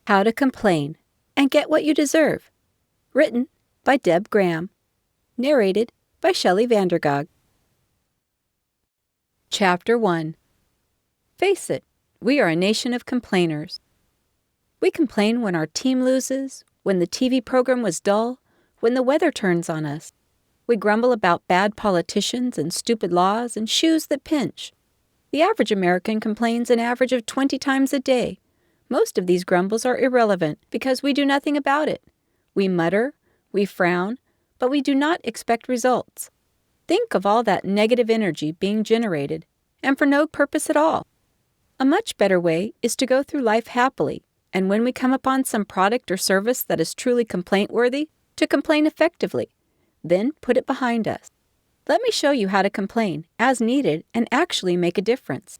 How to Complain and Get What You Deserve. Written by Deb Graham. Narrated by Shelley Vandergog. Chapter 1. Face it, we are a nation of complainers. We complain when our team loses, when the TV program was dull, when the weather turns on us. We grumble about bad politicians and stupid laws and shoes that pinch. The average American complains an average of 20 times a day. Most of these grumbles are irrelevant because we do nothing about it. We mutter, we frown, but we do not expect results. Think of all that negative energy being generated, and for no purpose at all. A much better way is to go through life happily, and when we come upon some product or service that is truly complaint-worthy, to complain effectively. Then put it behind us. Let me show you how to complain, as needed, and actually make a difference.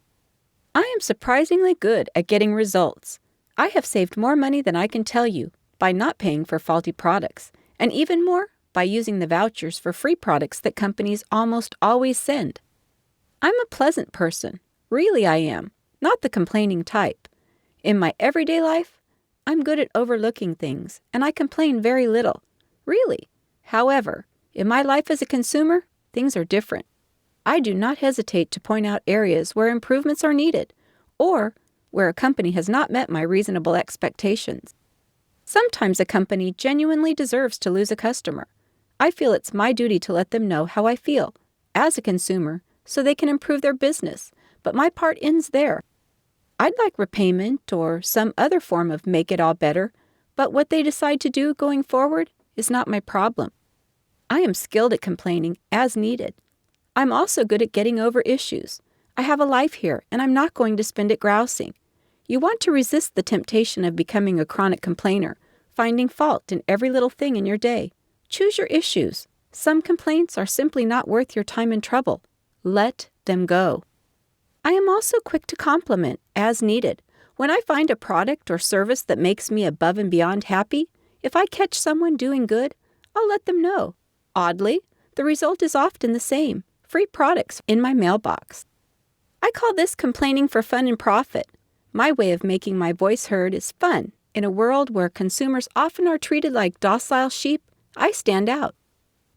I am surprisingly good at getting results. I have saved more money than I can tell you by not paying for faulty products, and even more by using the vouchers for free products that companies almost always send. I'm a pleasant person. Really I am, not the complaining type. In my everyday life, I'm good at overlooking things, and I complain very little. Really. However, in my life as a consumer, things are different. I do not hesitate to point out areas where improvements are needed, or where a company has not met my reasonable expectations. Sometimes a company genuinely deserves to lose a customer. I feel it's my duty to let them know how I feel, as a consumer, so they can improve their business, but my part ends there. I'd like repayment or some other form of make it all better, but what they decide to do going forward is not my problem. I am skilled at complaining as needed. I'm also good at getting over issues. I have a life here, and I'm not going to spend it grousing. You want to resist the temptation of becoming a chronic complainer, finding fault in every little thing in your day. Choose your issues. Some complaints are simply not worth your time and trouble. Let them go. I am also quick to compliment, as needed. When I find a product or service that makes me above and beyond happy, if I catch someone doing good, I'll let them know. Oddly, the result is often the same: free products in my mailbox. I call this complaining for fun and profit. My way of making my voice heard is fun. In a world where consumers often are treated like docile sheep, I stand out.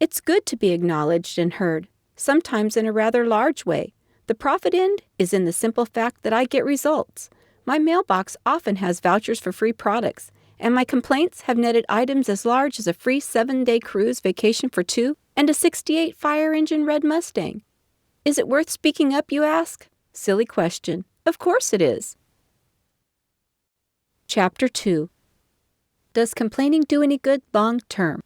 It's good to be acknowledged and heard, sometimes in a rather large way. The profit end is in the simple fact that I get results. My mailbox often has vouchers for free products, and my complaints have netted items as large as a free 7-day cruise vacation for 2 and a 68 fire-engine red Mustang. Is it worth speaking up, you ask? Silly question. Of course it is. Chapter 2. Does complaining do any good long term?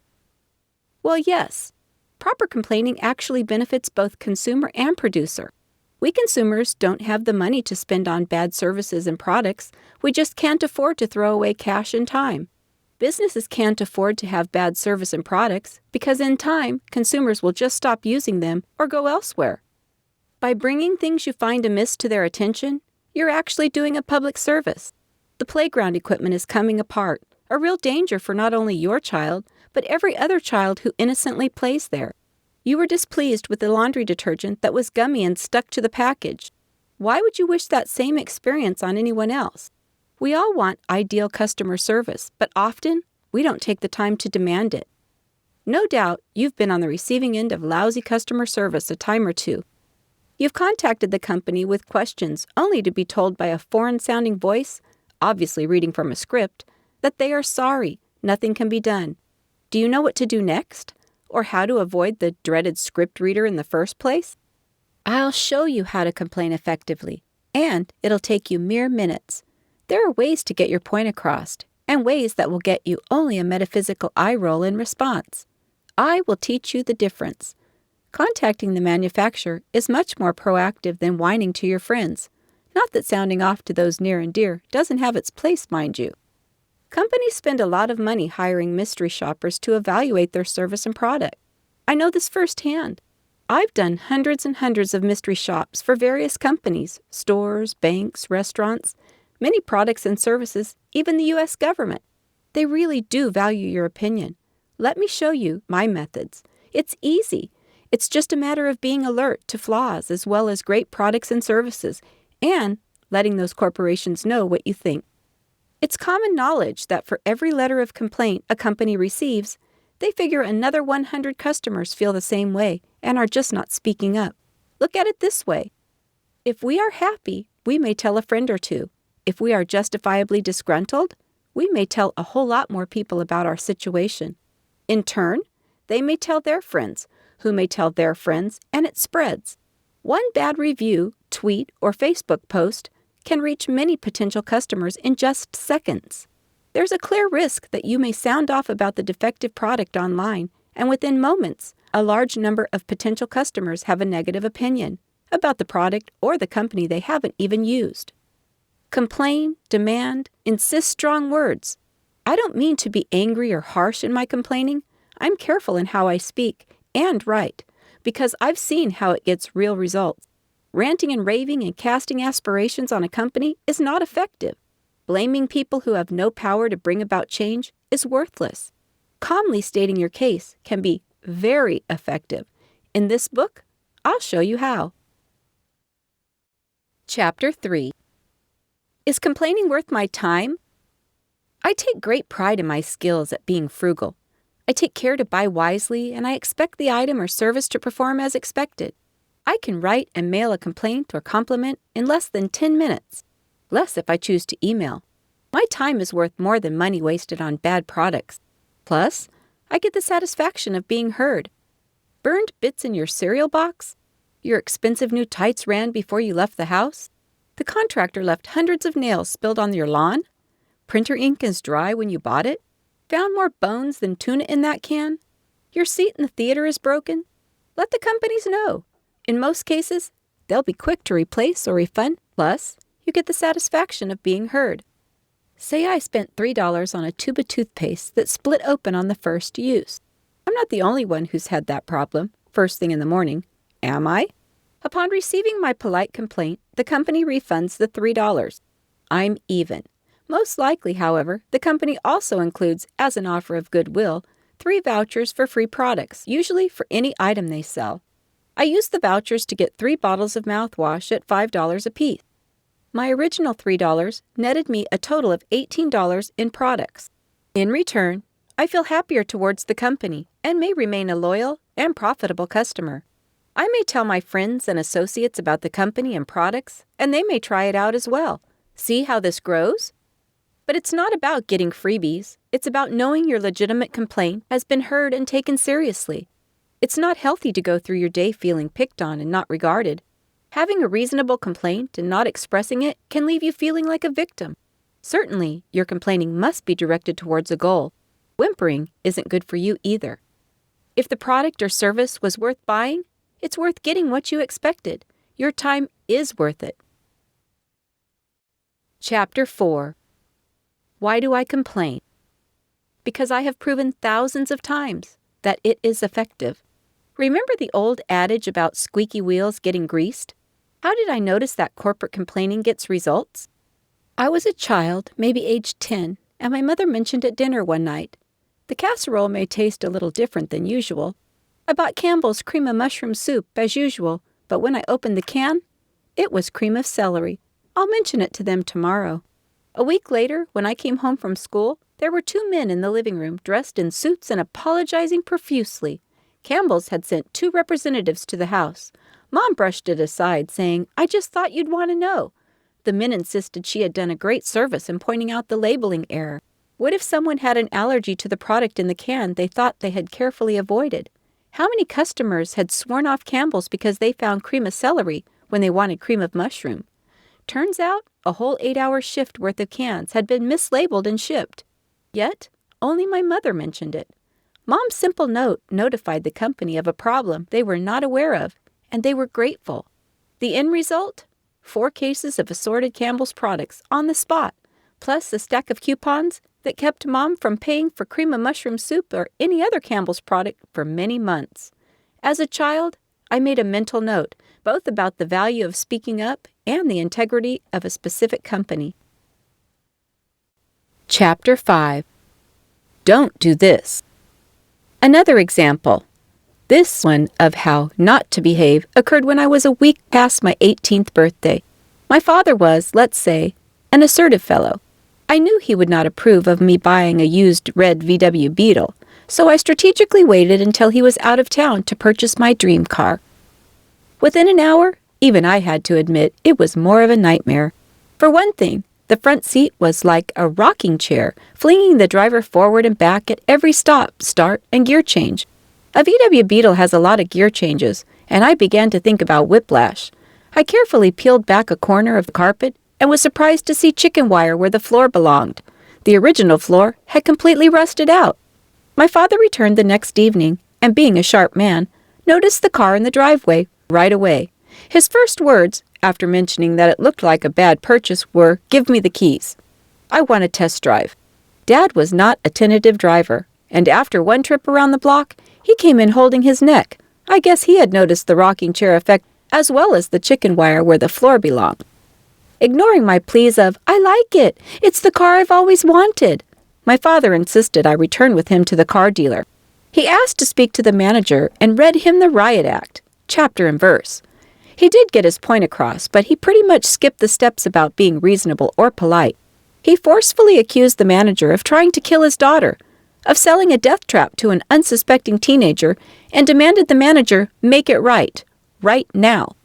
Well, yes. Proper complaining actually benefits both consumer and producer. We consumers don't have the money to spend on bad services and products. We just can't afford to throw away cash and time. Businesses can't afford to have bad service and products because in time, consumers will just stop using them or go elsewhere. By bringing things you find amiss to their attention, you're actually doing a public service. The playground equipment is coming apart, a real danger for not only your child, but every other child who innocently plays there. You were displeased with the laundry detergent that was gummy and stuck to the package. Why would you wish that same experience on anyone else? We all want ideal customer service, but often we don't take the time to demand it. No doubt you've been on the receiving end of lousy customer service a time or two. You've contacted the company with questions only to be told by a foreign-sounding voice, obviously reading from a script, that they are sorry, nothing can be done. Do you know what to do next? Or how to avoid the dreaded script reader in the first place? I'll show you how to complain effectively, and it'll take you mere minutes. There are ways to get your point across, and ways that will get you only a metaphysical eye roll in response. I will teach you the difference. Contacting the manufacturer is much more proactive than whining to your friends. Not that sounding off to those near and dear doesn't have its place, mind you. Companies spend a lot of money hiring mystery shoppers to evaluate their service and product. I know this firsthand. I've done hundreds and hundreds of mystery shops for various companies, stores, banks, restaurants, many products and services, even the U.S. government. They really do value your opinion. Let me show you my methods. It's easy. It's just a matter of being alert to flaws as well as great products and services, and letting those corporations know what you think. It's common knowledge that for every letter of complaint a company receives, they figure another 100 customers feel the same way and are just not speaking up. Look at it this way. If we are happy, we may tell a friend or two. If we are justifiably disgruntled, we may tell a whole lot more people about our situation. In turn, they may tell their friends, who may tell their friends, and it spreads. One bad review, tweet, or Facebook post can reach many potential customers in just seconds. There's a clear risk that you may sound off about the defective product online, and within moments, a large number of potential customers have a negative opinion about the product or the company they haven't even used. Complain, demand, insist strong words. I don't mean to be angry or harsh in my complaining. I'm careful in how I speak and write, because I've seen how it gets real results. Ranting and raving and casting aspirations on a company is not effective. Blaming people who have no power to bring about change is worthless. Calmly stating your case can be very effective. In this book, I'll show you how. Chapter 3. Is complaining worth my time? I take great pride in my skills at being frugal. I take care to buy wisely, and I expect the item or service to perform as expected. I can write and mail a complaint or compliment in less than 10 minutes. Less if I choose to email. My time is worth more than money wasted on bad products. Plus, I get the satisfaction of being heard. Burned bits in your cereal box? Your expensive new tights ran before you left the house? The contractor left hundreds of nails spilled on your lawn? Printer ink is dry when you bought it? Found more bones than tuna in that can? Your seat in the theater is broken? Let the companies know. In most cases, they'll be quick to replace or refund. Plus, you get the satisfaction of being heard. Say I spent $3 on a tube of toothpaste that split open on the first use. I'm not the only one who's had that problem, first thing in the morning, am I? Upon receiving my polite complaint, the company refunds the $3. I'm even. Most likely, however, the company also includes, as an offer of goodwill, 3 vouchers for free products, usually for any item they sell. I used the vouchers to get 3 bottles of mouthwash at $5 apiece. My original $3 netted me a total of $18 in products. In return, I feel happier towards the company and may remain a loyal and profitable customer. I may tell my friends and associates about the company and products, and they may try it out as well. See how this grows? But it's not about getting freebies. It's about knowing your legitimate complaint has been heard and taken seriously. It's not healthy to go through your day feeling picked on and not regarded. Having a reasonable complaint and not expressing it can leave you feeling like a victim. Certainly, your complaining must be directed towards a goal. Whimpering isn't good for you either. If the product or service was worth buying, it's worth getting what you expected. Your time is worth it. Chapter 4. Why do I complain? Because I have proven thousands of times that it is effective. Remember the old adage about squeaky wheels getting greased? How did I notice that corporate complaining gets results? I was a child, maybe age 10, and my mother mentioned at dinner one night, "The casserole may taste a little different than usual. I bought Campbell's cream of mushroom soup as usual, but when I opened the can, it was cream of celery. I'll mention it to them tomorrow." A week later, when I came home from school, there were 2 men in the living room dressed in suits and apologizing profusely. Campbell's had sent 2 representatives to the house. Mom brushed it aside, saying, "I just thought you'd want to know." The men insisted she had done a great service in pointing out the labeling error. What if someone had an allergy to the product in the can they thought they had carefully avoided? How many customers had sworn off Campbell's because they found cream of celery when they wanted cream of mushroom? Turns out, a whole 8-hour shift worth of cans had been mislabeled and shipped. Yet, only my mother mentioned it. Mom's simple note notified the company of a problem they were not aware of, and they were grateful. The end result? 4 cases of assorted Campbell's products on the spot, plus a stack of coupons that kept Mom from paying for cream of mushroom soup or any other Campbell's product for many months. As a child, I made a mental note, both about the value of speaking up and the integrity of a specific company. Chapter 5. Don't do this. Another example. This one of how not to behave occurred when I was a week past my 18th birthday. My father was, let's say, an assertive fellow. I knew he would not approve of me buying a used red VW Beetle, so I strategically waited until he was out of town to purchase my dream car. Within an hour, even I had to admit it was more of a nightmare. For one thing, the front seat was like a rocking chair, flinging the driver forward and back at every stop, start, and gear change. A VW Beetle has a lot of gear changes, and I began to think about whiplash. I carefully peeled back a corner of the carpet and was surprised to see chicken wire where the floor belonged. The original floor had completely rusted out. My father returned the next evening, and being a sharp man, noticed the car in the driveway right away. His first words, after mentioning that it looked like a bad purchase, were, "Give me the keys. I want a test drive." Dad was not a tentative driver, and after one trip around the block, he came in holding his neck. I guess he had noticed the rocking chair effect as well as the chicken wire where the floor belonged. Ignoring my pleas of, "I like it. It's the car I've always wanted," my father insisted I return with him to the car dealer. He asked to speak to the manager and read him the riot act, chapter and verse. He did get his point across, but he pretty much skipped the steps about being reasonable or polite. He forcefully accused the manager of trying to kill his daughter, of selling a death trap to an unsuspecting teenager, and demanded the manager make it right now.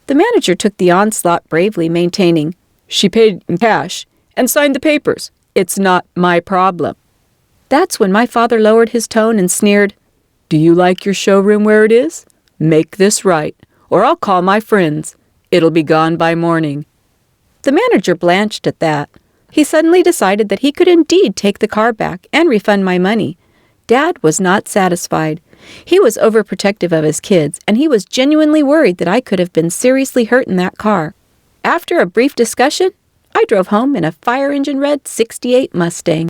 The manager took the onslaught bravely, maintaining, "She paid in cash and signed the papers. It's not my problem." That's when my father lowered his tone and sneered, "Do you like your showroom where it is? Make this right, or I'll call my friends. It'll be gone by morning." The manager blanched at that. He suddenly decided that he could indeed take the car back and refund my money. Dad was not satisfied. He was overprotective of his kids, and he was genuinely worried that I could have been seriously hurt in that car. After a brief discussion, I drove home in a fire engine red '68 Mustang.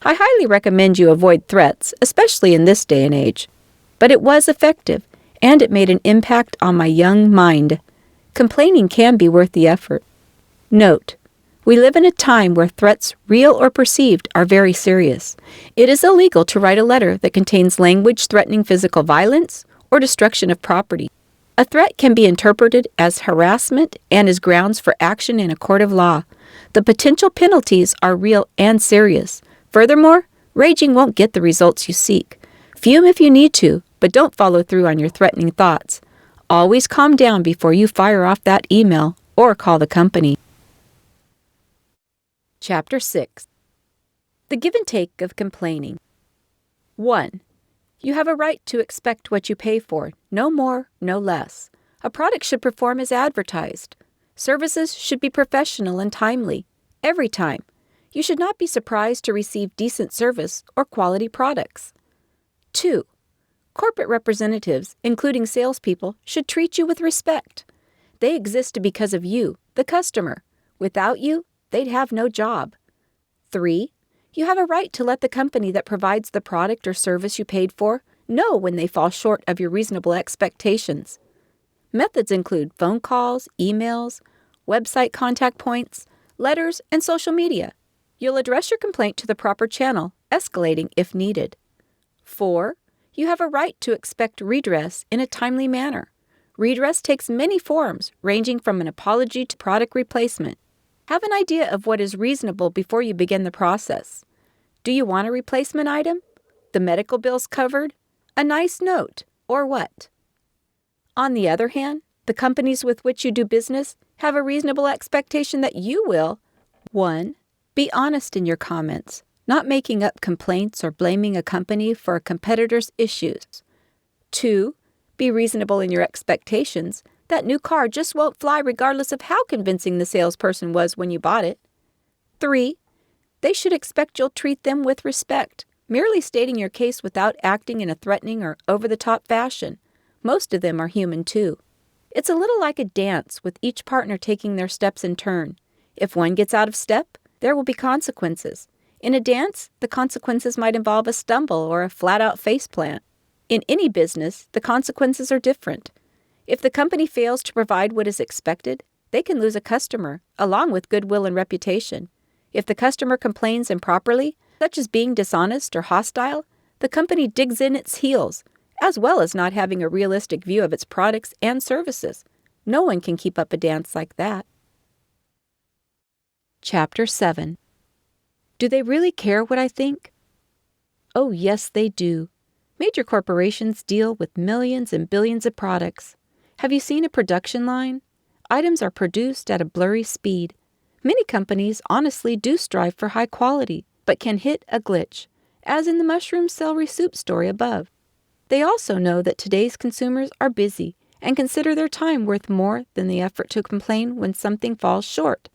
I highly recommend you avoid threats, especially in this day and age. But it was effective, and it made an impact on my young mind. Complaining can be worth the effort. Note: we live in a time where threats, real or perceived, are very serious. It is illegal to write a letter that contains language threatening physical violence or destruction of property. A threat can be interpreted as harassment and is grounds for action in a court of law. The potential penalties are real and serious. Furthermore, raging won't get the results you seek. Fume if you need to, but don't follow through on your threatening thoughts. Always calm down before you fire off that email or call the company. Chapter 6. The give and take of complaining. 1. You have a right to expect what you pay for, no more, no less. A product should perform as advertised. Services should be professional and timely, every time. You should not be surprised to receive decent service or quality products. 2. Corporate representatives, including salespeople, should treat you with respect. They exist because of you, the customer. Without you, they'd have no job. 3. You have a right to let the company that provides the product or service you paid for know when they fall short of your reasonable expectations. Methods include phone calls, emails, website contact points, letters, and social media. You'll address your complaint to the proper channel, escalating if needed. 4. You have a right to expect redress in a timely manner. Redress takes many forms, ranging from an apology to product replacement. Have an idea of what is reasonable before you begin the process. Do you want a replacement item? The medical bills covered? A nice note? Or what? On the other hand, the companies with which you do business have a reasonable expectation that you will 1. Be honest in your comments, not making up complaints or blaming a company for a competitor's issues. 2. Be reasonable in your expectations. That new car just won't fly regardless of how convincing the salesperson was when you bought it. 3. They should expect you'll treat them with respect, merely stating your case without acting in a threatening or over-the-top fashion. Most of them are human too. It's a little like a dance, with each partner taking their steps in turn. If one gets out of step, there will be consequences. In a dance, the consequences might involve a stumble or a flat-out faceplant. In any business, the consequences are different. If the company fails to provide what is expected, they can lose a customer, along with goodwill and reputation. If the customer complains improperly, such as being dishonest or hostile, the company digs in its heels, as well as not having a realistic view of its products and services. No one can keep up a dance like that. Chapter 7. Do they really care what I think? Oh, yes, they do. Major corporations deal with millions and billions of products. Have you seen a production line? Items are produced at a blurry speed. Many companies honestly do strive for high quality, but can hit a glitch, as in the mushroom celery soup story above. They also know that today's consumers are busy and consider their time worth more than the effort to complain when something falls short.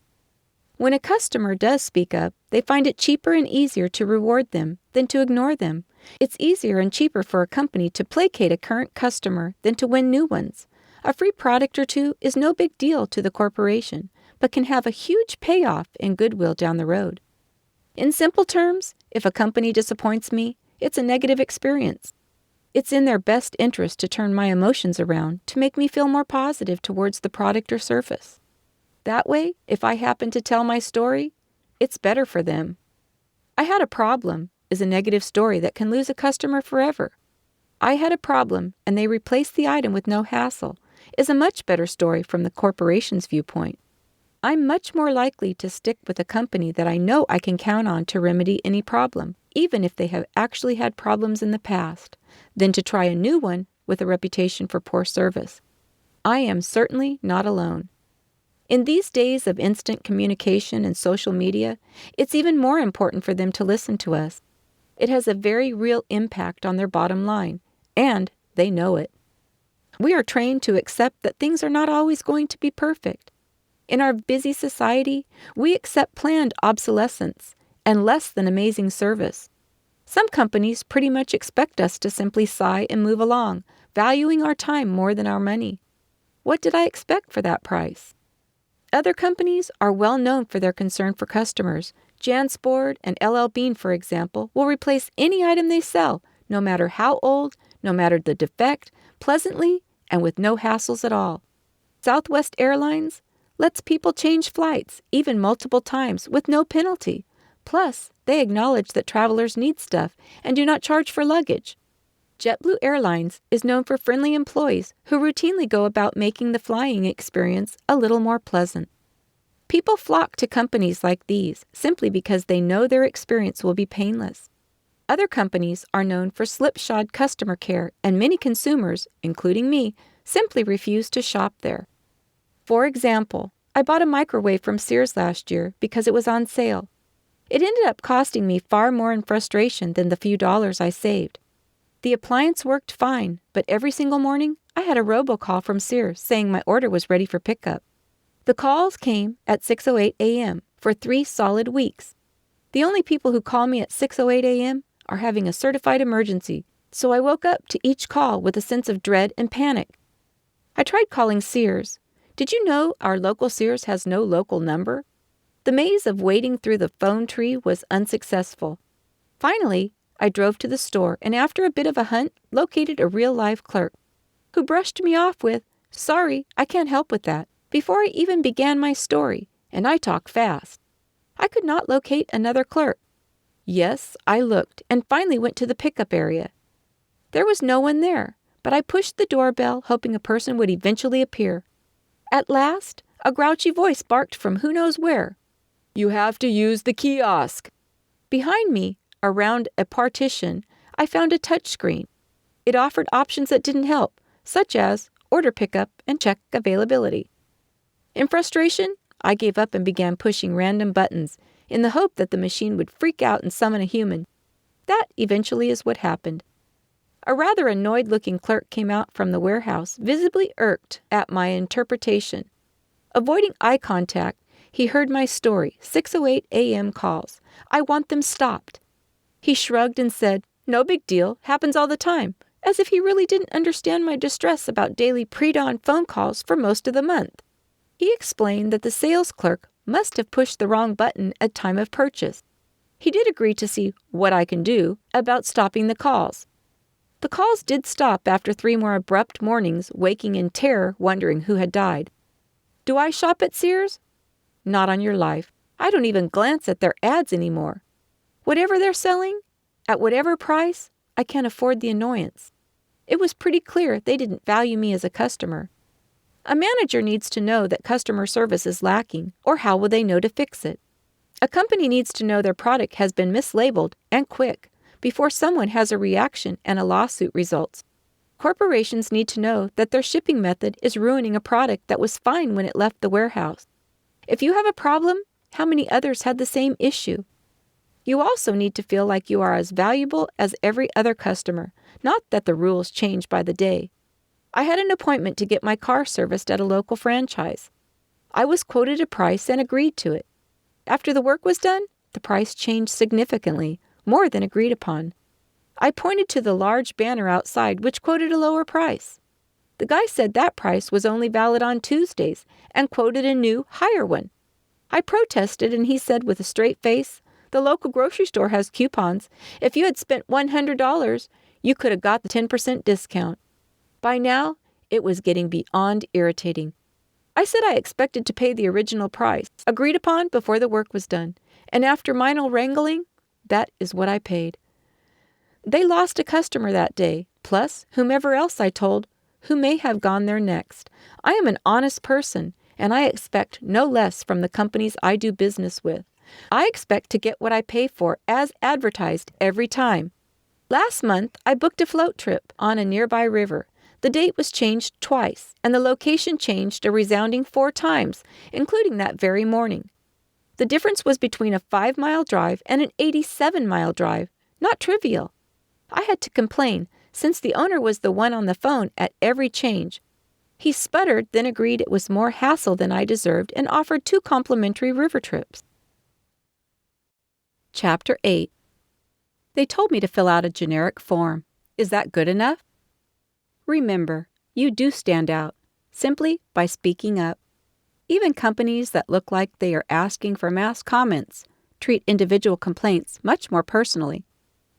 When a customer does speak up, they find it cheaper and easier to reward them than to ignore them. It's easier and cheaper for a company to placate a current customer than to win new ones. A free product or two is no big deal to the corporation, but can have a huge payoff in goodwill down the road. In simple terms, if a company disappoints me, it's a negative experience. It's in their best interest to turn my emotions around to make me feel more positive towards the product or service. That way, if I happen to tell my story, it's better for them. I had a problem is a negative story that can lose a customer forever. I had a problem and they replaced the item with no hassle is a much better story from the corporation's viewpoint. I'm much more likely to stick with a company that I know I can count on to remedy any problem, even if they have actually had problems in the past, than to try a new one with a reputation for poor service. I am certainly not alone. In these days of instant communication and social media, it's even more important for them to listen to us. It has a very real impact on their bottom line, and they know it. We are trained to accept that things are not always going to be perfect. In our busy society, we accept planned obsolescence and less than amazing service. Some companies pretty much expect us to simply sigh and move along, valuing our time more than our money. What did I expect for that price? Other companies are well known for their concern for customers. Jansport and LL Bean, for example, will replace any item they sell, no matter how old, no matter the defect, pleasantly and with no hassles at all. Southwest Airlines lets people change flights, even multiple times, with no penalty. Plus, they acknowledge that travelers need stuff and do not charge for luggage. JetBlue Airlines is known for friendly employees who routinely go about making the flying experience a little more pleasant. People flock to companies like these simply because they know their experience will be painless. Other companies are known for slipshod customer care, and many consumers, including me, simply refuse to shop there. For example, I bought a microwave from Sears last year because it was on sale. It ended up costing me far more in frustration than the few dollars I saved. The appliance worked fine, but every single morning I had a robocall from Sears saying my order was ready for pickup. The calls came at 6:08 a.m. for 3 solid weeks. The only people who call me at 6:08 a.m. are having a certified emergency, so I woke up to each call with a sense of dread and panic. I tried calling Sears. Did you know our local Sears has no local number? The maze of wading through the phone tree was unsuccessful. Finally, I drove to the store and after a bit of a hunt, located a real-life clerk, who brushed me off with, "Sorry, I can't help with that," before I even began my story, and I talk fast. I could not locate another clerk. Yes, I looked and finally went to the pickup area. There was no one there, but I pushed the doorbell hoping a person would eventually appear. At last, a grouchy voice barked from who knows where. "You have to use the kiosk." Behind me, around a partition, I found a touch screen. It offered options that didn't help, such as order pickup and check availability. In frustration, I gave up and began pushing random buttons in the hope that the machine would freak out and summon a human. That eventually is what happened. A rather annoyed-looking clerk came out from the warehouse, visibly irked at my interpretation. Avoiding eye contact, he heard my story, 6:08 a.m. calls. I want them stopped. He shrugged and said, "No big deal, happens all the time," as if he really didn't understand my distress about daily pre-dawn phone calls for most of the month. He explained that the sales clerk must have pushed the wrong button at time of purchase. He did agree to see what I can do about stopping the calls. The calls did stop after 3 more abrupt mornings, waking in terror, wondering who had died. Do I shop at Sears? Not on your life. I don't even glance at their ads anymore. Whatever they're selling, at whatever price, I can't afford the annoyance. It was pretty clear they didn't value me as a customer. A manager needs to know that customer service is lacking, or how will they know to fix it? A company needs to know their product has been mislabeled and quick before someone has a reaction and a lawsuit results. Corporations need to know that their shipping method is ruining a product that was fine when it left the warehouse. If you have a problem, how many others had the same issue? You also need to feel like you are as valuable as every other customer, not that the rules change by the day. I had an appointment to get my car serviced at a local franchise. I was quoted a price and agreed to it. After the work was done, the price changed significantly, more than agreed upon. I pointed to the large banner outside which quoted a lower price. The guy said that price was only valid on Tuesdays and quoted a new, higher one. I protested and he said with a straight face, "The local grocery store has coupons. If you had spent $100, you could have got the 10% discount." By now, it was getting beyond irritating. I said I expected to pay the original price, agreed upon before the work was done, and after minor wrangling, that is what I paid. They lost a customer that day, plus whomever else I told who may have gone there next. I am an honest person, and I expect no less from the companies I do business with. I expect to get what I pay for as advertised every time. Last month, I booked a float trip on a nearby river. The date was changed twice, and the location changed a resounding 4 times, including that very morning. The difference was between a 5-mile drive and an 87-mile drive. Not trivial. I had to complain, since the owner was the one on the phone at every change. He sputtered, then agreed it was more hassle than I deserved and offered 2 complimentary river trips. Chapter 8. They told me to fill out a generic form. Is that good enough? Remember, you do stand out, simply by speaking up. Even companies that look like they are asking for mass comments treat individual complaints much more personally.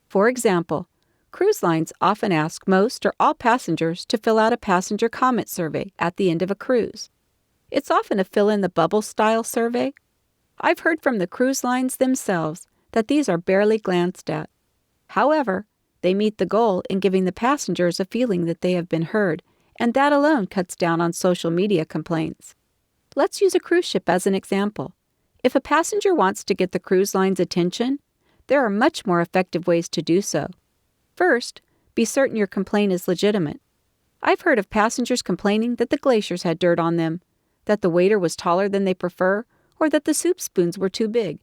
For example, cruise lines often ask most or all passengers to fill out a passenger comment survey at the end of a cruise. It's often a fill-in-the-bubble style survey. I've heard from the cruise lines themselves that these are barely glanced at. However, they meet the goal in giving the passengers a feeling that they have been heard, and that alone cuts down on social media complaints. Let's use a cruise ship as an example. If a passenger wants to get the cruise line's attention, there are much more effective ways to do so. First, be certain your complaint is legitimate. I've heard of passengers complaining that the glaciers had dirt on them, that the waiter was taller than they prefer, or that the soup spoons were too big.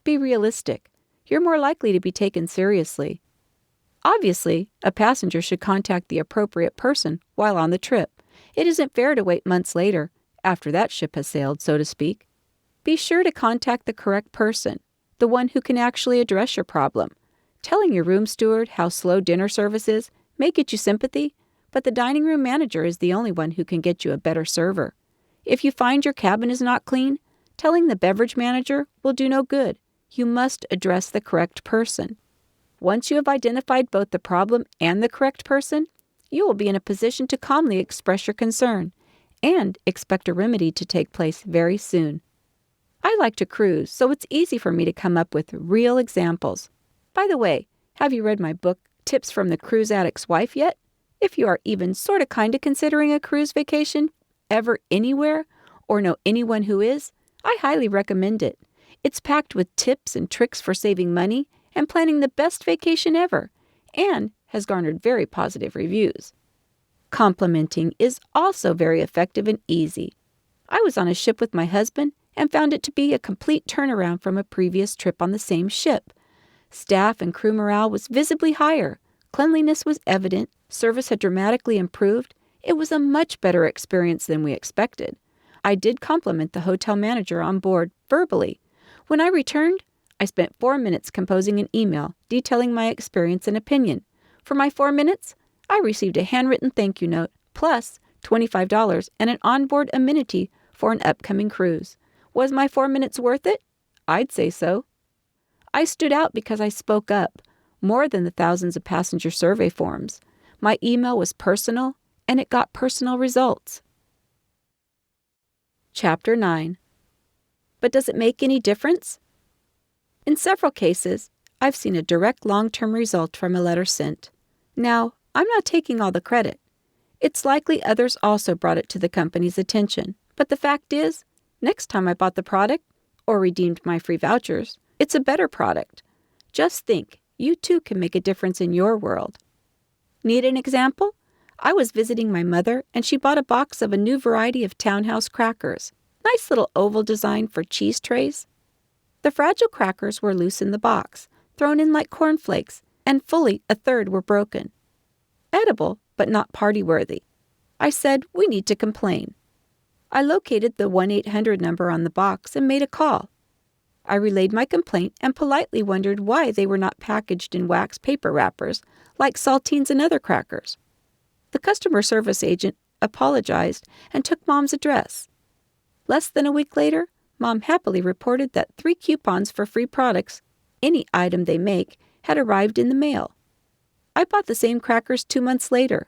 Be realistic. You're more likely to be taken seriously. Obviously, a passenger should contact the appropriate person while on the trip. It isn't fair to wait months later, after that ship has sailed, so to speak. Be sure to contact the correct person, the one who can actually address your problem. Telling your room steward how slow dinner service is may get you sympathy, but the dining room manager is the only one who can get you a better server. If you find your cabin is not clean, telling the beverage manager will do no good. You must address the correct person. Once you have identified both the problem and the correct person, you will be in a position to calmly express your concern and expect a remedy to take place very soon. I like to cruise, so it's easy for me to come up with real examples. By the way, have you read my book, Tips from the Cruise Addict's Wife, yet? If you are even sort of considering a cruise vacation, ever anywhere, or know anyone who is, I highly recommend it. It's packed with tips and tricks for saving money and planning the best vacation ever, and has garnered very positive reviews. Complimenting is also very effective and easy. I was on a ship with my husband and found it to be a complete turnaround from a previous trip on the same ship. Staff and crew morale was visibly higher, cleanliness was evident, service had dramatically improved. It was a much better experience than we expected. I did compliment the hotel manager on board verbally. When I returned, I spent 4 minutes composing an email detailing my experience and opinion. For my 4 minutes, I received a handwritten thank you note, plus $25 and an onboard amenity for an upcoming cruise. Was my 4 minutes worth it? I'd say so. I stood out because I spoke up, more than the thousands of passenger survey forms. My email was personal, and it got personal results. Chapter 9. But does it make any difference? In several cases, I've seen a direct long-term result from a letter sent. Now, I'm not taking all the credit. It's likely others also brought it to the company's attention. But the fact is, next time I bought the product, or redeemed my free vouchers, it's a better product. Just think, you too can make a difference in your world. Need an example? I was visiting my mother and she bought a box of a new variety of townhouse crackers. Nice little oval design for cheese trays. The fragile crackers were loose in the box, thrown in like cornflakes, and fully a third were broken. Edible, but not party-worthy. I said, we need to complain. I located the 1-800 number on the box and made a call. I relayed my complaint and politely wondered why they were not packaged in wax paper wrappers like saltines and other crackers. The customer service agent apologized and took Mom's address. Less than a week later, Mom happily reported that 3 coupons for free products, any item they make, had arrived in the mail. I bought the same crackers 2 months later.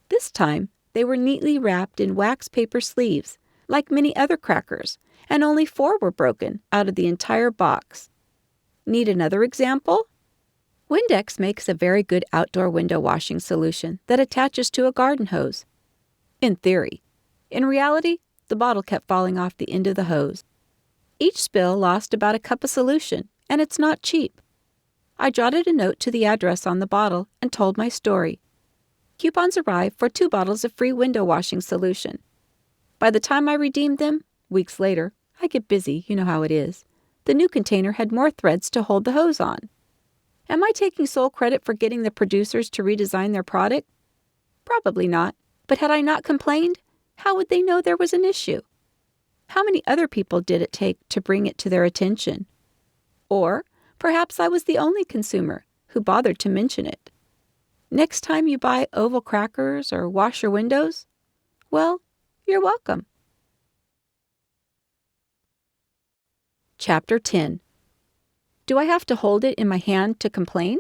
This time, they were neatly wrapped in wax paper sleeves, like many other crackers, and only 4 were broken out of the entire box. Need another example? Windex makes a very good outdoor window washing solution that attaches to a garden hose. In theory. In reality, the bottle kept falling off the end of the hose. Each spill lost about a cup of solution, and it's not cheap. I jotted a note to the address on the bottle and told my story. Coupons arrived for 2 bottles of free window washing solution. By the time I redeemed them, weeks later, I get busy, you know how it is. The new container had more threads to hold the hose on. Am I taking sole credit for getting the producers to redesign their product? Probably not. But had I not complained, how would they know there was an issue? How many other people did it take to bring it to their attention? Or perhaps I was the only consumer who bothered to mention it. Next time you buy oval crackers or wash your windows, well, you're welcome. Chapter 10. Do I have to hold it in my hand to complain?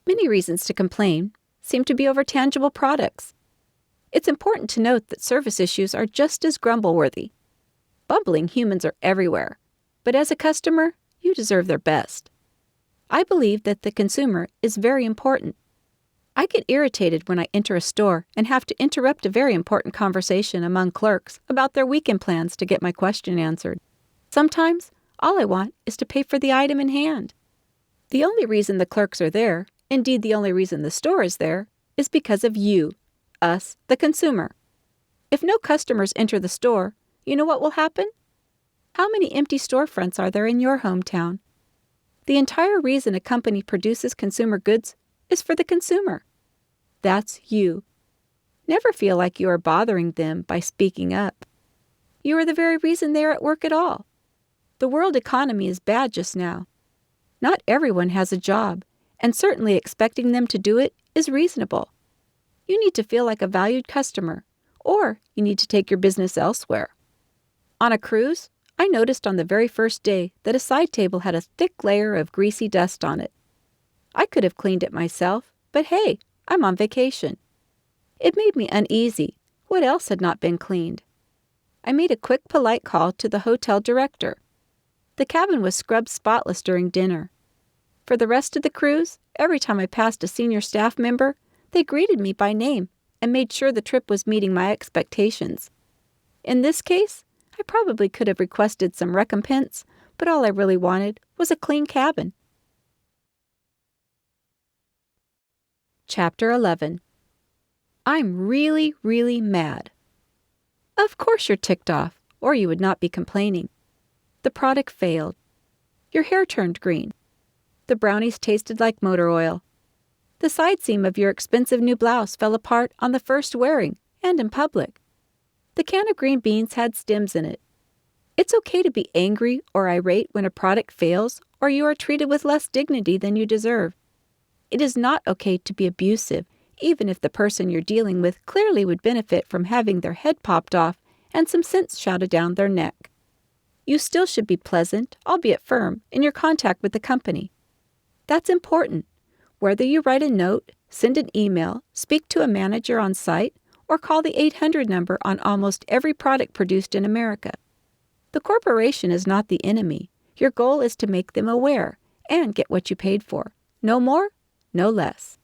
Many reasons to complain seem to be over tangible products. It's important to note that service issues are just as grumble-worthy. Bumbling humans are everywhere, but as a customer, you deserve their best. I believe that the consumer is very important. I get irritated when I enter a store and have to interrupt a very important conversation among clerks about their weekend plans to get my question answered. Sometimes, all I want is to pay for the item in hand. The only reason the clerks are there, indeed the only reason the store is there, is because of you, us, the consumer. If no customers enter the store, you know what will happen? How many empty storefronts are there in your hometown? The entire reason a company produces consumer goods is for the consumer. That's you. Never feel like you are bothering them by speaking up. You are the very reason they are at work at all. The world economy is bad just now. Not everyone has a job, and certainly expecting them to do it is reasonable. You need to feel like a valued customer, or you need to take your business elsewhere. On a cruise, I noticed on the very first day that a side table had a thick layer of greasy dust on it. I could have cleaned it myself, but hey, I'm on vacation. It made me uneasy. What else had not been cleaned? I made a quick, polite call to the hotel director. The cabin was scrubbed spotless during dinner. For the rest of the cruise, every time I passed a senior staff member, they greeted me by name and made sure the trip was meeting my expectations. In this case, I probably could have requested some recompense, but all I really wanted was a clean cabin. Chapter 11. I'm really, really mad. Of course you're ticked off, or you would not be complaining. The product failed. Your hair turned green. The brownies tasted like motor oil. The side seam of your expensive new blouse fell apart on the first wearing and in public. The can of green beans had stems in it. It's okay to be angry or irate when a product fails or you are treated with less dignity than you deserve. It is not okay to be abusive, even if the person you're dealing with clearly would benefit from having their head popped off and some sense shouted down their neck. You still should be pleasant, albeit firm, in your contact with the company. That's important. Whether you write a note, send an email, speak to a manager on site, or call the 800 number on almost every product produced in America. The corporation is not the enemy. Your goal is to make them aware and get what you paid for. No more, no less.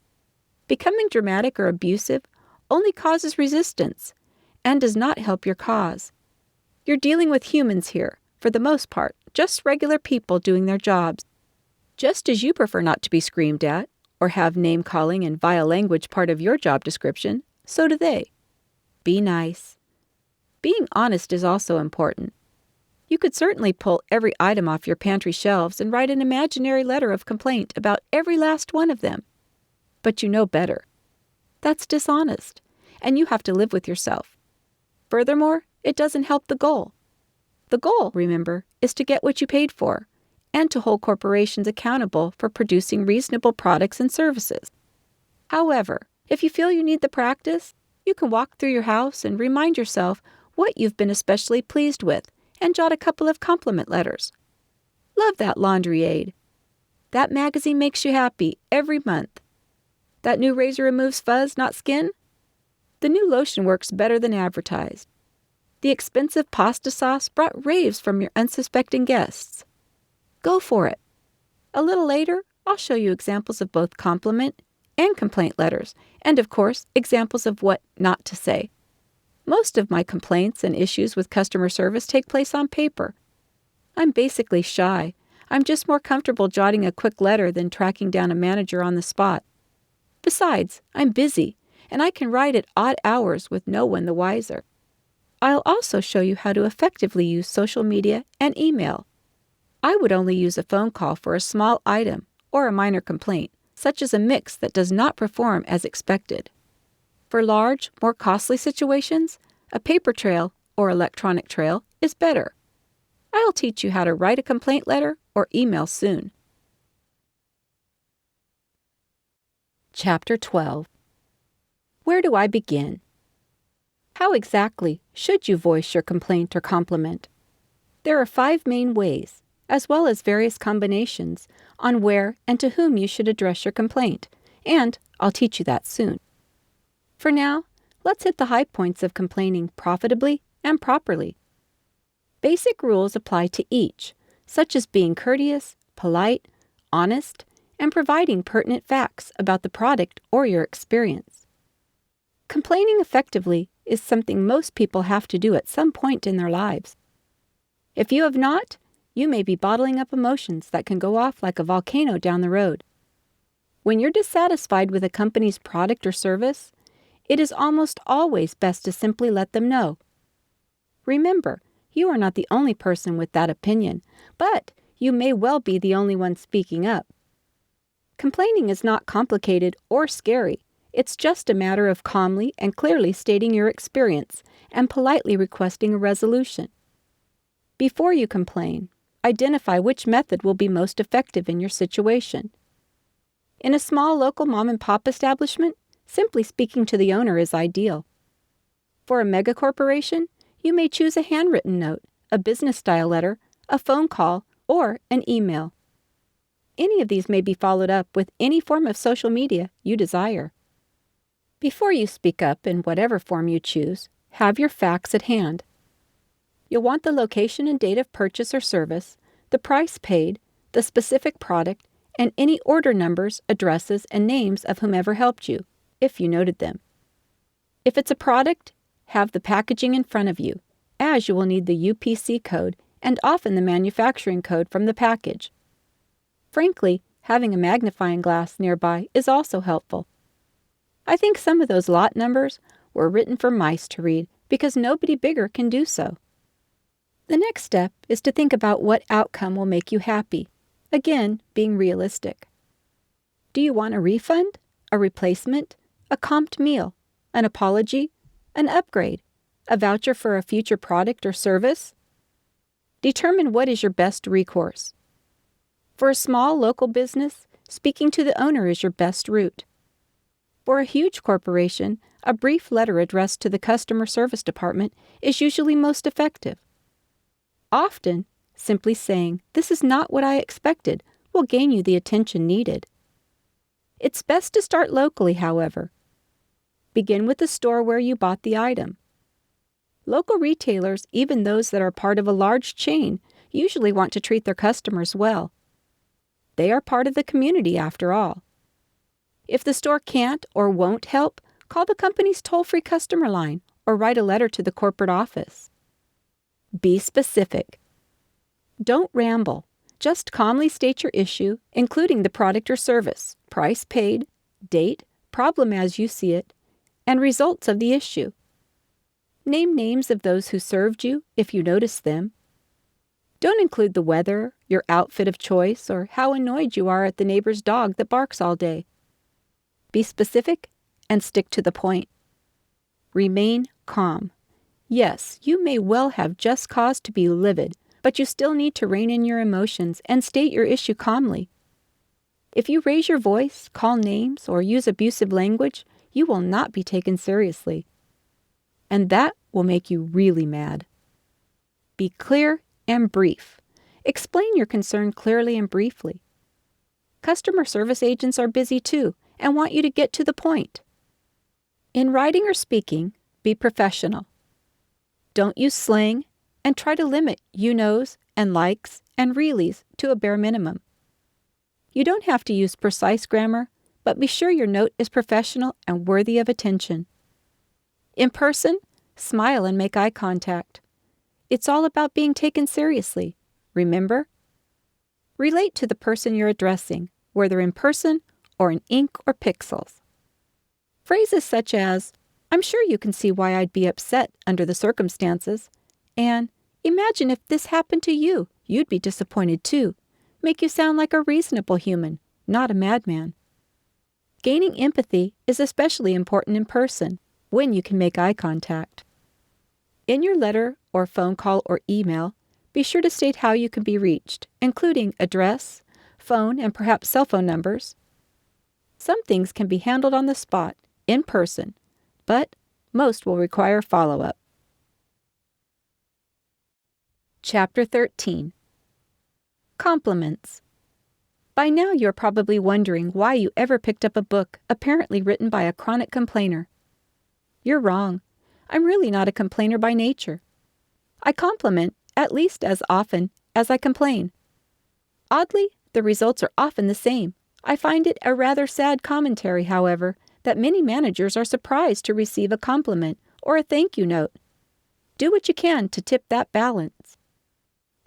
Becoming dramatic or abusive only causes resistance and does not help your cause. You're dealing with humans here, for the most part, just regular people doing their jobs. Just as you prefer not to be screamed at, or have name-calling and vile language part of your job description, so do they. Be nice. Being honest is also important. You could certainly pull every item off your pantry shelves and write an imaginary letter of complaint about every last one of them. But you know better. That's dishonest, and you have to live with yourself. Furthermore, it doesn't help the goal. The goal, remember, is to get what you paid for, and to hold corporations accountable for producing reasonable products and services. However, if you feel you need the practice, you can walk through your house and remind yourself what you've been especially pleased with, and jot a couple of compliment letters. Love that laundry aid. That magazine makes you happy every month. That new razor removes fuzz, not skin? The new lotion works better than advertised. The expensive pasta sauce brought raves from your unsuspecting guests. Go for it. A little later, I'll show you examples of both compliment and complaint letters, and of course, examples of what not to say. Most of my complaints and issues with customer service take place on paper. I'm basically shy. I'm just more comfortable jotting a quick letter than tracking down a manager on the spot. Besides, I'm busy, and I can write at odd hours with no one the wiser. I'll also show you how to effectively use social media and email. I would only use a phone call for a small item or a minor complaint, such as a mix that does not perform as expected. For large, more costly situations, a paper trail or electronic trail is better. I'll teach you how to write a complaint letter or email soon. Chapter 12. Where do I begin? How exactly should you voice your complaint or compliment? There are 5 main ways, as well as various combinations, on where and to whom you should address your complaint, and I'll teach you that soon. For now, let's hit the high points of complaining profitably and properly. Basic rules apply to each, such as being courteous, polite, honest, and providing pertinent facts about the product or your experience. Complaining effectively is something most people have to do at some point in their lives. If you have not, you may be bottling up emotions that can go off like a volcano down the road. When you're dissatisfied with a company's product or service, it is almost always best to simply let them know. Remember, you are not the only person with that opinion, but you may well be the only one speaking up. Complaining is not complicated or scary. It's just a matter of calmly and clearly stating your experience and politely requesting a resolution. Before you complain, identify which method will be most effective in your situation. In a small local mom-and-pop establishment, simply speaking to the owner is ideal. For a megacorporation, you may choose a handwritten note, a business-style letter, a phone call, or an email. Any of these may be followed up with any form of social media you desire. Before you speak up in whatever form you choose, have your facts at hand. You'll want the location and date of purchase or service, the price paid, the specific product, and any order numbers, addresses, and names of whomever helped you, if you noted them. If it's a product, have the packaging in front of you, as you will need the UPC code and often the manufacturing code from the package. Frankly, having a magnifying glass nearby is also helpful. I think some of those lot numbers were written for mice to read because nobody bigger can do so. The next step is to think about what outcome will make you happy, again, being realistic. Do you want a refund, a replacement, a comped meal, an apology, an upgrade, a voucher for a future product or service? Determine what is your best recourse. For a small local business, speaking to the owner is your best route. For a huge corporation, a brief letter addressed to the customer service department is usually most effective. Often, simply saying, "This is not what I expected," will gain you the attention needed. It's best to start locally, however. Begin with the store where you bought the item. Local retailers, even those that are part of a large chain, usually want to treat their customers well. They are part of the community after all. If the store can't or won't help, call the company's toll-free customer line or write a letter to the corporate office. Be specific. Don't ramble. Just calmly state your issue, including the product or service, price paid, date, problem as you see it, and results of the issue. Name names of those who served you if you notice them. Don't include the weather, your outfit of choice, or how annoyed you are at the neighbor's dog that barks all day. Be specific and stick to the point. Remain calm. Yes, you may well have just cause to be livid, but you still need to rein in your emotions and state your issue calmly. If you raise your voice, call names, or use abusive language, you will not be taken seriously. And that will make you really mad. Be clear and brief. Explain your concern clearly and briefly. Customer service agents are busy too and want you to get to the point. In writing or speaking, be professional. Don't use slang, and try to limit you-knows and likes and reallys to a bare minimum. You don't have to use precise grammar, but be sure your note is professional and worthy of attention. In person, smile and make eye contact. It's all about being taken seriously, remember? Relate to the person you're addressing, whether in person or in ink or pixels. Phrases such as, "I'm sure you can see why I'd be upset under the circumstances," and "Imagine if this happened to you, you'd be disappointed too," make you sound like a reasonable human, not a madman. Gaining empathy is especially important in person, when you can make eye contact. In your letter or phone call or email, be sure to state how you can be reached, including address, phone, and perhaps cell phone numbers. Some things can be handled on the spot, in person, but most will require follow-up. Chapter 13. Compliments. By now you're probably wondering why you ever picked up a book apparently written by a chronic complainer. You're wrong. I'm really not a complainer by nature. I compliment at least as often as I complain. Oddly, the results are often the same. I find it a rather sad commentary, however, that many managers are surprised to receive a compliment or a thank you note. Do what you can to tip that balance.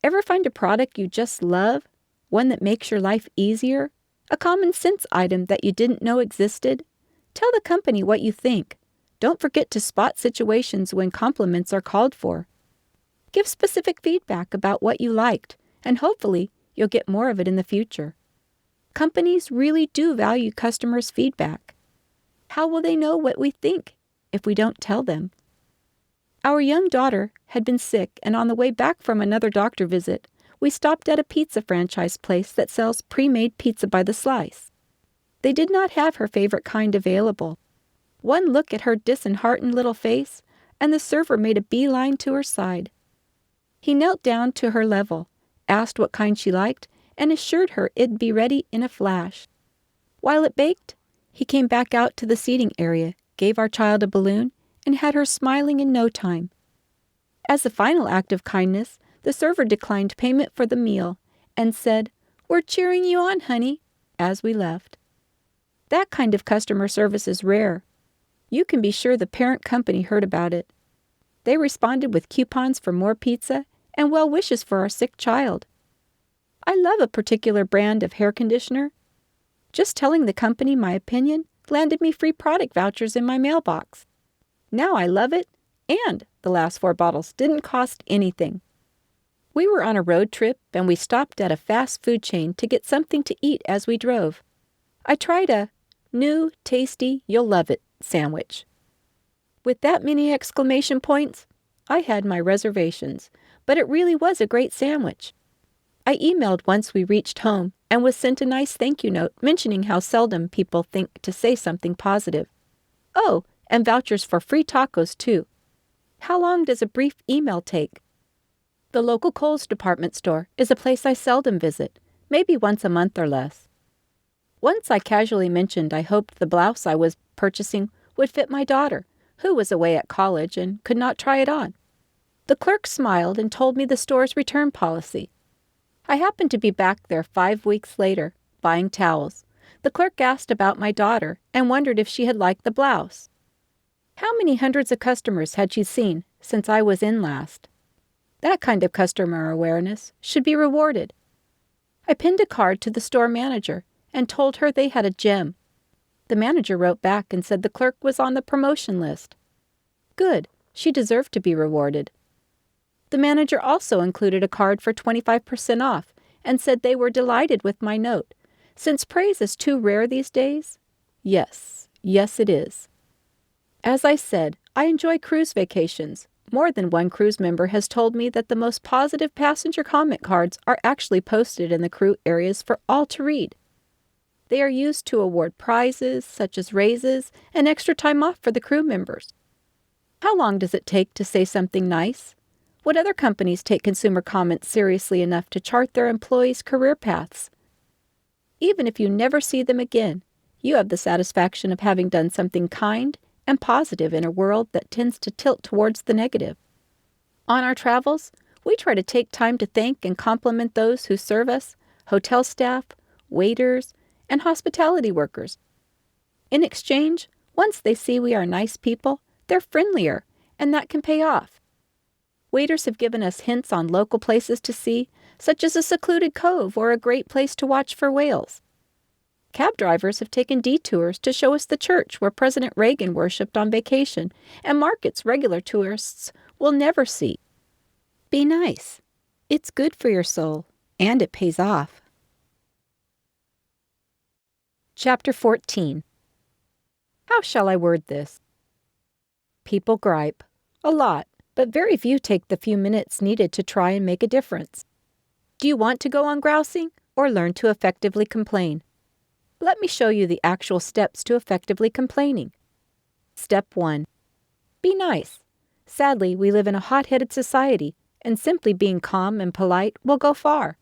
Ever find a product you just love? One that makes your life easier? A common sense item that you didn't know existed? Tell the company what you think. Don't forget to spot situations when compliments are called for. Give specific feedback about what you liked, and hopefully you'll get more of it in the future. Companies really do value customers' feedback. How will they know what we think if we don't tell them? Our young daughter had been sick, and on the way back from another doctor visit, we stopped at a pizza franchise place that sells pre-made pizza by the slice. They did not have her favorite kind available. One look at her disheartened little face, and the server made a beeline to her side. He knelt down to her level, asked what kind she liked, and assured her it'd be ready in a flash. While it baked, he came back out to the seating area, gave our child a balloon, and had her smiling in no time. As a final act of kindness, the server declined payment for the meal and said, "We're cheering you on, honey," as we left. That kind of customer service is rare. You can be sure the parent company heard about it. They responded with coupons for more pizza and well wishes for our sick child. I love a particular brand of hair conditioner. Just telling the company my opinion landed me free product vouchers in my mailbox. Now I love it, and the last 4 bottles didn't cost anything. We were on a road trip, and we stopped at a fast food chain to get something to eat as we drove. I tried a new, tasty, you'll love it sandwich. With that many exclamation points, I had my reservations, but it really was a great sandwich. I emailed once we reached home and was sent a nice thank you note mentioning how seldom people think to say something positive. Oh, and vouchers for free tacos, too. How long does a brief email take? The local Kohl's department store is a place I seldom visit, maybe once a month or less. Once I casually mentioned I hoped the blouse I was purchasing would fit my daughter, who was away at college and could not try it on. The clerk smiled and told me the store's return policy. I happened to be back there 5 weeks later, buying towels. The clerk asked about my daughter and wondered if she had liked the blouse. How many hundreds of customers had she seen since I was in last? That kind of customer awareness should be rewarded. I pinned a card to the store manager and told her they had a gem. The manager wrote back and said the clerk was on the promotion list. Good, she deserved to be rewarded. The manager also included a card for 25% off and said they were delighted with my note. Since praise is too rare these days? Yes, it is. As I said, I enjoy cruise vacations. More than one cruise member has told me that the most positive passenger comment cards are actually posted in the crew areas for all to read. They are used to award prizes, such as raises and extra time off for the crew members. How long does it take to say something nice? What other companies take consumer comments seriously enough to chart their employees' career paths? Even if you never see them again, you have the satisfaction of having done something kind and positive in a world that tends to tilt towards the negative. On our travels, we try to take time to thank and compliment those who serve us, hotel staff, waiters, and hospitality workers. In exchange, once they see we are nice people, they're friendlier, and that can pay off. Waiters have given us hints on local places to see, such as a secluded cove or a great place to watch for whales. Cab drivers have taken detours to show us the church where President Reagan worshipped on vacation, and markets regular tourists will never see. Be nice. It's good for your soul, and it pays off. Chapter 14. How shall I word this? People gripe. A lot, but very few take the few minutes needed to try and make a difference. Do you want to go on grousing, or learn to effectively complain? Let me show you the actual steps to effectively complaining. Step 1. Be nice. Sadly, we live in a hot-headed society, and simply being calm and polite will go far.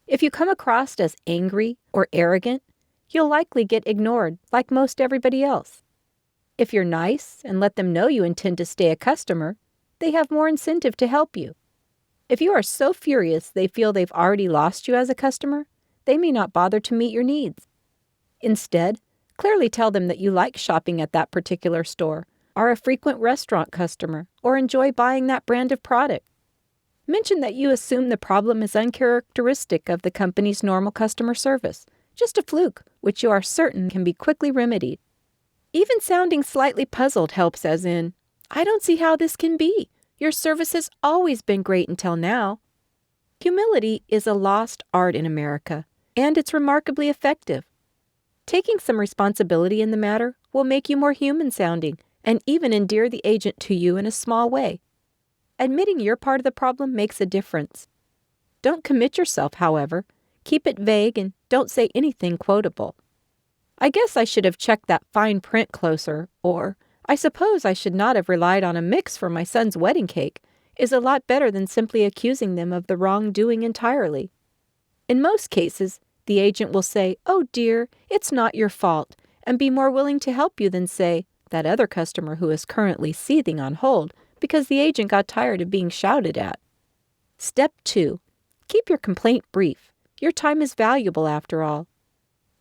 If you come across as angry or arrogant, you'll likely get ignored like most everybody else. If you're nice and let them know you intend to stay a customer, they have more incentive to help you. If you are so furious they feel they've already lost you as a customer, they may not bother to meet your needs. Instead, clearly tell them that you like shopping at that particular store, are a frequent restaurant customer, or enjoy buying that brand of product. Mention that you assume the problem is uncharacteristic of the company's normal customer service, just a fluke, which you are certain can be quickly remedied. Even sounding slightly puzzled helps, as in, I don't see how this can be. Your service has always been great until now. Humility is a lost art in America, and it's remarkably effective. Taking some responsibility in the matter will make you more human-sounding and even endear the agent to you in a small way. Admitting you're part of the problem makes a difference. Don't commit yourself, however. Keep it vague and don't say anything quotable. I guess I should have checked that fine print closer, or I suppose I should not have relied on a mix for my son's wedding cake, is a lot better than simply accusing them of the wrongdoing entirely. In most cases, the agent will say, "Oh dear, it's not your fault," and be more willing to help you than say, that other customer who is currently seething on hold because the agent got tired of being shouted at. Step 2. Keep your complaint brief. Your time is valuable after all.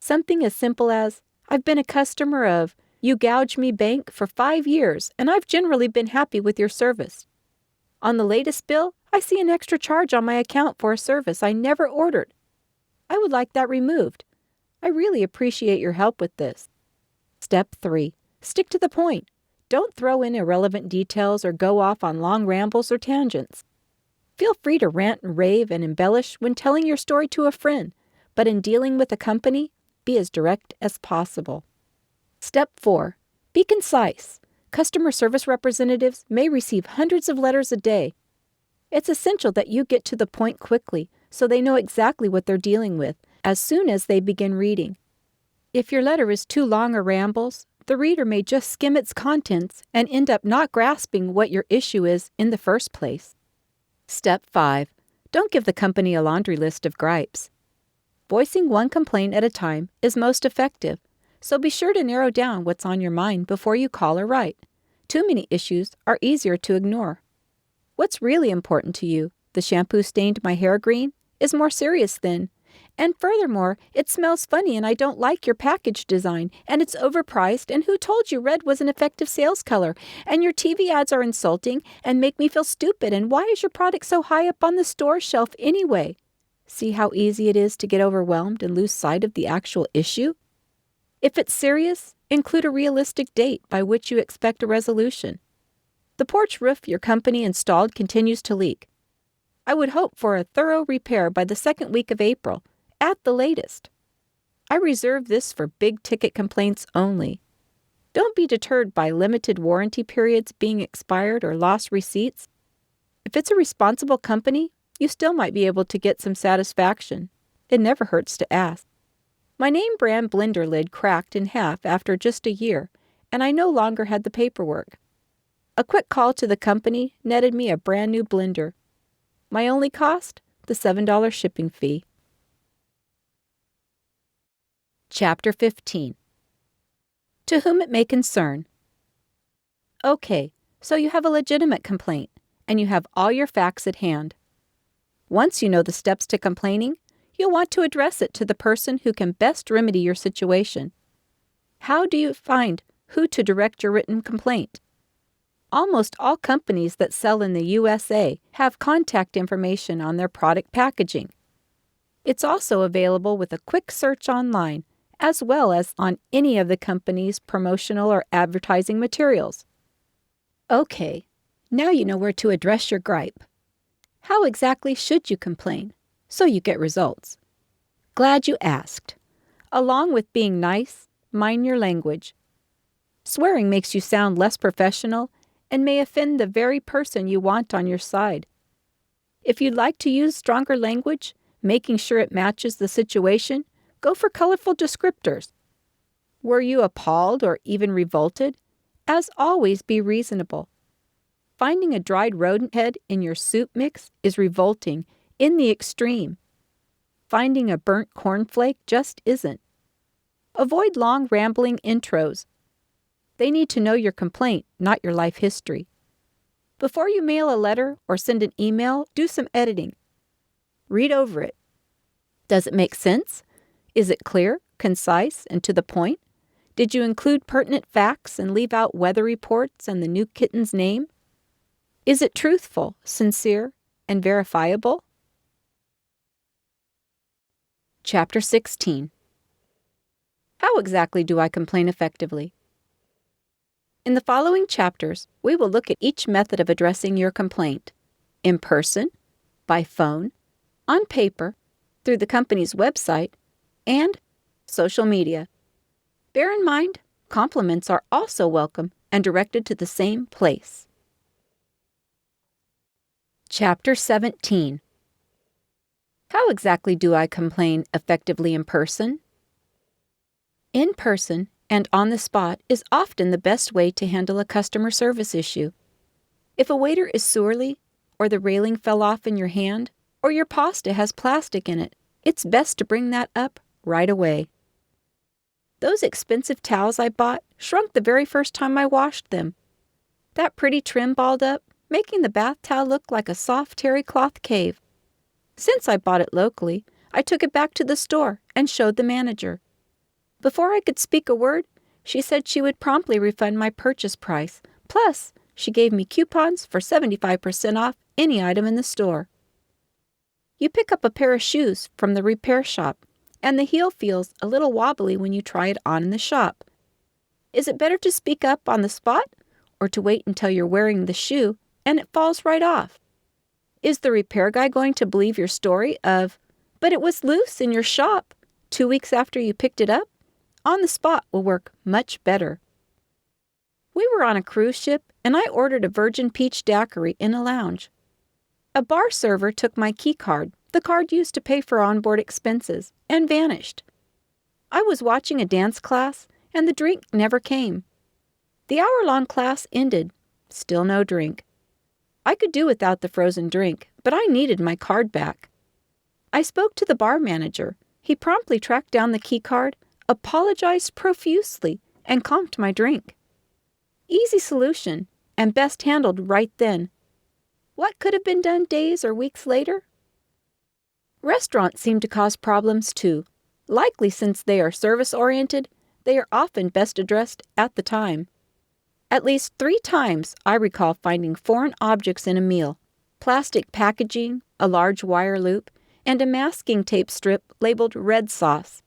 Something as simple as, I've been a customer of You Gouge Me Bank for 5 years, and I've generally been happy with your service. On the latest bill, I see an extra charge on my account for a service I never ordered. I would like that removed. I really appreciate your help with this. Step 3. Stick to the point. Don't throw in irrelevant details or go off on long rambles or tangents. Feel free to rant and rave and embellish when telling your story to a friend, but in dealing with a company, be as direct as possible. Step 4. Be concise. Customer service representatives may receive hundreds of letters a day. It's essential that you get to the point quickly so they know exactly what they're dealing with as soon as they begin reading. If your letter is too long or rambles, the reader may just skim its contents and end up not grasping what your issue is in the first place. Step 5. Don't give the company a laundry list of gripes. Voicing one complaint at a time is most effective, so be sure to narrow down what's on your mind before you call or write. Too many issues are easier to ignore. What's really important to you, the shampoo stained my hair green, is more serious than, And furthermore, it smells funny and I don't like your package design, and it's overpriced, and who told you red was an effective sales color? And your TV ads are insulting and make me feel stupid, and why is your product so high up on the store shelf anyway? See how easy it is to get overwhelmed and lose sight of the actual issue? If it's serious, include a realistic date by which you expect a resolution. The porch roof your company installed continues to leak. I would hope for a thorough repair by the second week of April, at the latest. I reserve this for big-ticket complaints only. Don't be deterred by limited warranty periods being expired or lost receipts. If it's a responsible company, you still might be able to get some satisfaction. It never hurts to ask. My name brand blender lid cracked in half after just a year, and I no longer had the paperwork. A quick call to the company netted me a brand new blender. My only cost? The $7 shipping fee. Chapter 15. To whom it may concern. Okay, so you have a legitimate complaint, and you have all your facts at hand. Once you know the steps to complaining, you'll want to address it to the person who can best remedy your situation. How do you find who to direct your written complaint? Almost all companies that sell in the USA have contact information on their product packaging. It's also available with a quick search online, as well as on any of the company's promotional or advertising materials. Okay, now you know where to address your gripe. How exactly should you complain so you get results? Glad you asked. Along with being nice, mind your language. Swearing makes you sound less professional and may offend the very person you want on your side. If you'd like to use stronger language, making sure it matches the situation, go for colorful descriptors. Were you appalled or even revolted? As always, be reasonable. Finding a dried rodent head in your soup mix is revolting in the extreme. Finding a burnt cornflake just isn't. Avoid long, rambling intros. They need to know your complaint, not your life history. Before you mail a letter or send an email, do some editing. Read over it. Does it make sense? Is it clear, concise, and to the point? Did you include pertinent facts and leave out weather reports and the new kitten's name? Is it truthful, sincere, and verifiable? Chapter 16. How exactly do I complain effectively? In the following chapters, we will look at each method of addressing your complaint: in person, by phone, on paper, through the company's website, and social media. Bear in mind, compliments are also welcome and directed to the same place. Chapter 17. How exactly do I complain effectively in person? In person and on the spot is often the best way to handle a customer service issue. If a waiter is surly, or the railing fell off in your hand, or your pasta has plastic in it, it's best to bring that up right away. Those expensive towels I bought shrunk the very first time I washed them. That pretty trim balled up, making the bath towel look like a soft terry cloth cave. Since I bought it locally, I took it back to the store and showed the manager. Before I could speak a word, she said she would promptly refund my purchase price. Plus, she gave me coupons for 75% off any item in the store. You pick up a pair of shoes from the repair shop, and the heel feels a little wobbly when you try it on in the shop. Is it better to speak up on the spot, or to wait until you're wearing the shoe and it falls right off? Is the repair guy going to believe your story of, "But it was loose in your shop," 2 weeks after you picked it up? On the spot will work much better. We were on a cruise ship, and I ordered a virgin peach daiquiri in a lounge. A bar server took my key card, the card used to pay for onboard expenses, and vanished. I was watching a dance class, and the drink never came. The hour-long class ended. Still no drink. I could do without the frozen drink, but I needed my card back. I spoke to the bar manager. He promptly tracked down the key card, apologized profusely, and comped my drink. Easy solution, and best handled right then. What could have been done days or weeks later? Restaurants seem to cause problems too. Likely since they are service-oriented, they are often best addressed at the time. At least 3 times I recall finding foreign objects in a meal: plastic packaging, a large wire loop, and a masking tape strip labeled red sauce.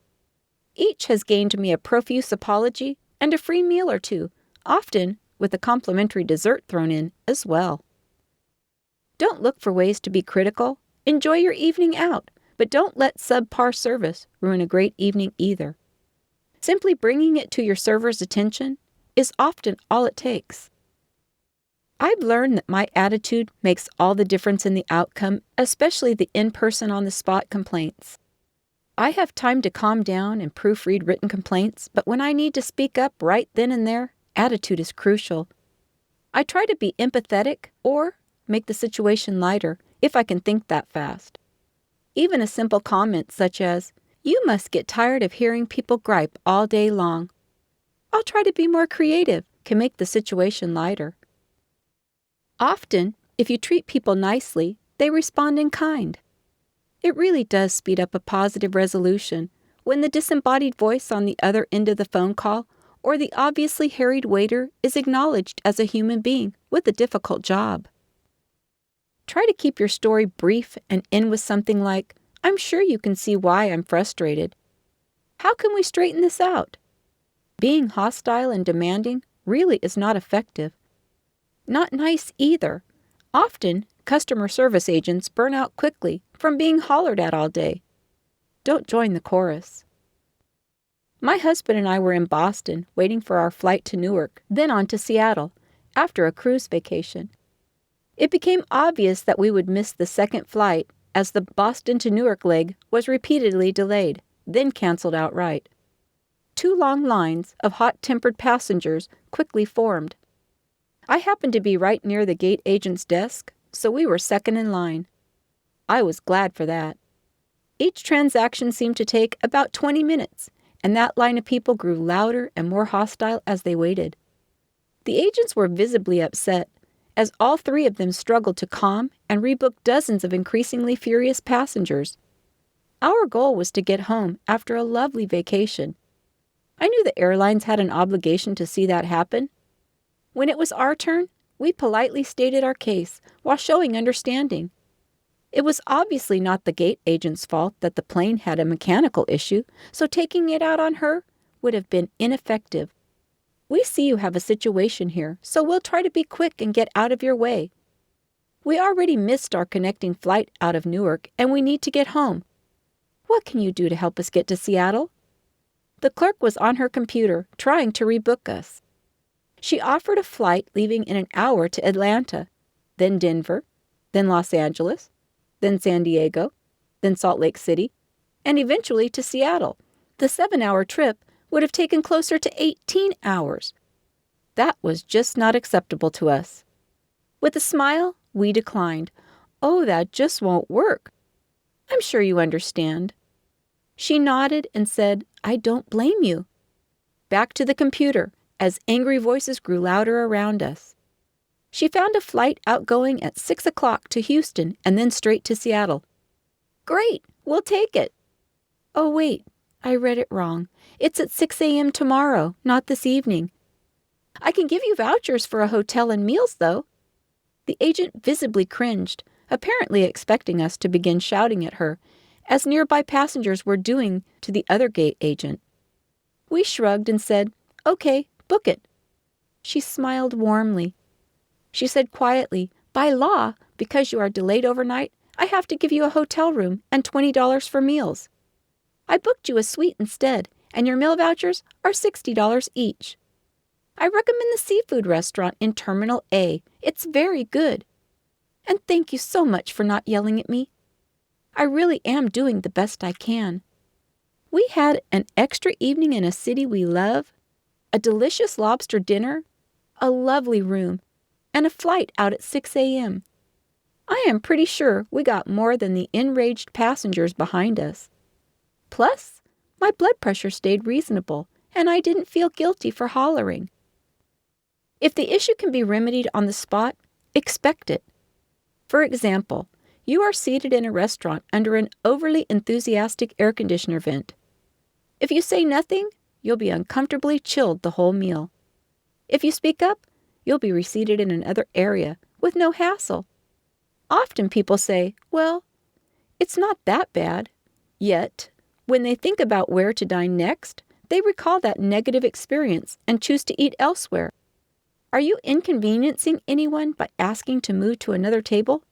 Each has gained me a profuse apology and a free meal or two, often with a complimentary dessert thrown in as well. Don't look for ways to be critical. Enjoy your evening out, but don't let subpar service ruin a great evening either. Simply bringing it to your server's attention is often all it takes. I've learned that my attitude makes all the difference in the outcome, especially the in-person on-the-spot complaints. I have time to calm down and proofread written complaints, but when I need to speak up right then and there, attitude is crucial. I try to be empathetic or make the situation lighter if I can think that fast. Even a simple comment such as, "You must get tired of hearing people gripe all day long." I'll try to be more creative, can make the situation lighter. Often, if you treat people nicely, they respond in kind. It really does speed up a positive resolution when the disembodied voice on the other end of the phone call or the obviously harried waiter is acknowledged as a human being with a difficult job. Try to keep your story brief and end with something like, "I'm sure you can see why I'm frustrated. How can we straighten this out?" Being hostile and demanding really is not effective. Not nice either. Often, customer service agents burn out quickly from being hollered at all day. Don't join the chorus. My husband and I were in Boston waiting for our flight to Newark, then on to Seattle, after a cruise vacation. It became obvious that we would miss the second flight as the Boston to Newark leg was repeatedly delayed, then canceled outright. 2 long lines of hot-tempered passengers quickly formed. I happened to be right near the gate agent's desk, so we were second in line. I was glad for that. Each transaction seemed to take about 20 minutes, and that line of people grew louder and more hostile as they waited. The agents were visibly upset, as all 3 of them struggled to calm and rebook dozens of increasingly furious passengers. Our goal was to get home after a lovely vacation. I knew the airlines had an obligation to see that happen. When it was our turn, we politely stated our case while showing understanding. It was obviously not the gate agent's fault that the plane had a mechanical issue, so taking it out on her would have been ineffective. "We see you have a situation here, so we'll try to be quick and get out of your way. We already missed our connecting flight out of Newark, and we need to get home. What can you do to help us get to Seattle?" The clerk was on her computer, trying to rebook us. She offered a flight leaving in an hour to Atlanta, then Denver, then Los Angeles, then San Diego, then Salt Lake City, and eventually to Seattle. The 7-hour trip would have taken closer to 18 hours. That was just not acceptable to us. With a smile, we declined. "Oh, that just won't work. I'm sure you understand." She nodded and said, "I don't blame you." Back to the computer, as angry voices grew louder around us. She found a flight outgoing at 6 o'clock to Houston and then straight to Seattle. "Great, we'll take it." "Oh, wait, I read it wrong. It's at 6 a.m. tomorrow, not this evening. I can give you vouchers for a hotel and meals, though." The agent visibly cringed, apparently expecting us to begin shouting at her, as nearby passengers were doing to the other gate agent. We shrugged and said, "Okay, book it." She smiled warmly. She said quietly, "By law, because you are delayed overnight, I have to give you a hotel room and $20 for meals. I booked you a suite instead, and your meal vouchers are $60 each. I recommend the seafood restaurant in Terminal A. It's very good. And thank you so much for not yelling at me. I really am doing the best I can." We had an extra evening in a city we love, a delicious lobster dinner, a lovely room, and a flight out at 6 a.m. I am pretty sure we got more than the enraged passengers behind us. Plus, my blood pressure stayed reasonable, and I didn't feel guilty for hollering. If the issue can be remedied on the spot, expect it. For example, You are seated in a restaurant under an overly enthusiastic air conditioner vent. If you say nothing, you'll be uncomfortably chilled the whole meal. If you speak up, you'll be reseated in another area with no hassle. Often people say, well, it's not that bad. Yet, when they think about where to dine next, they recall that negative experience and choose to eat elsewhere. Are you inconveniencing anyone by asking to move to another table?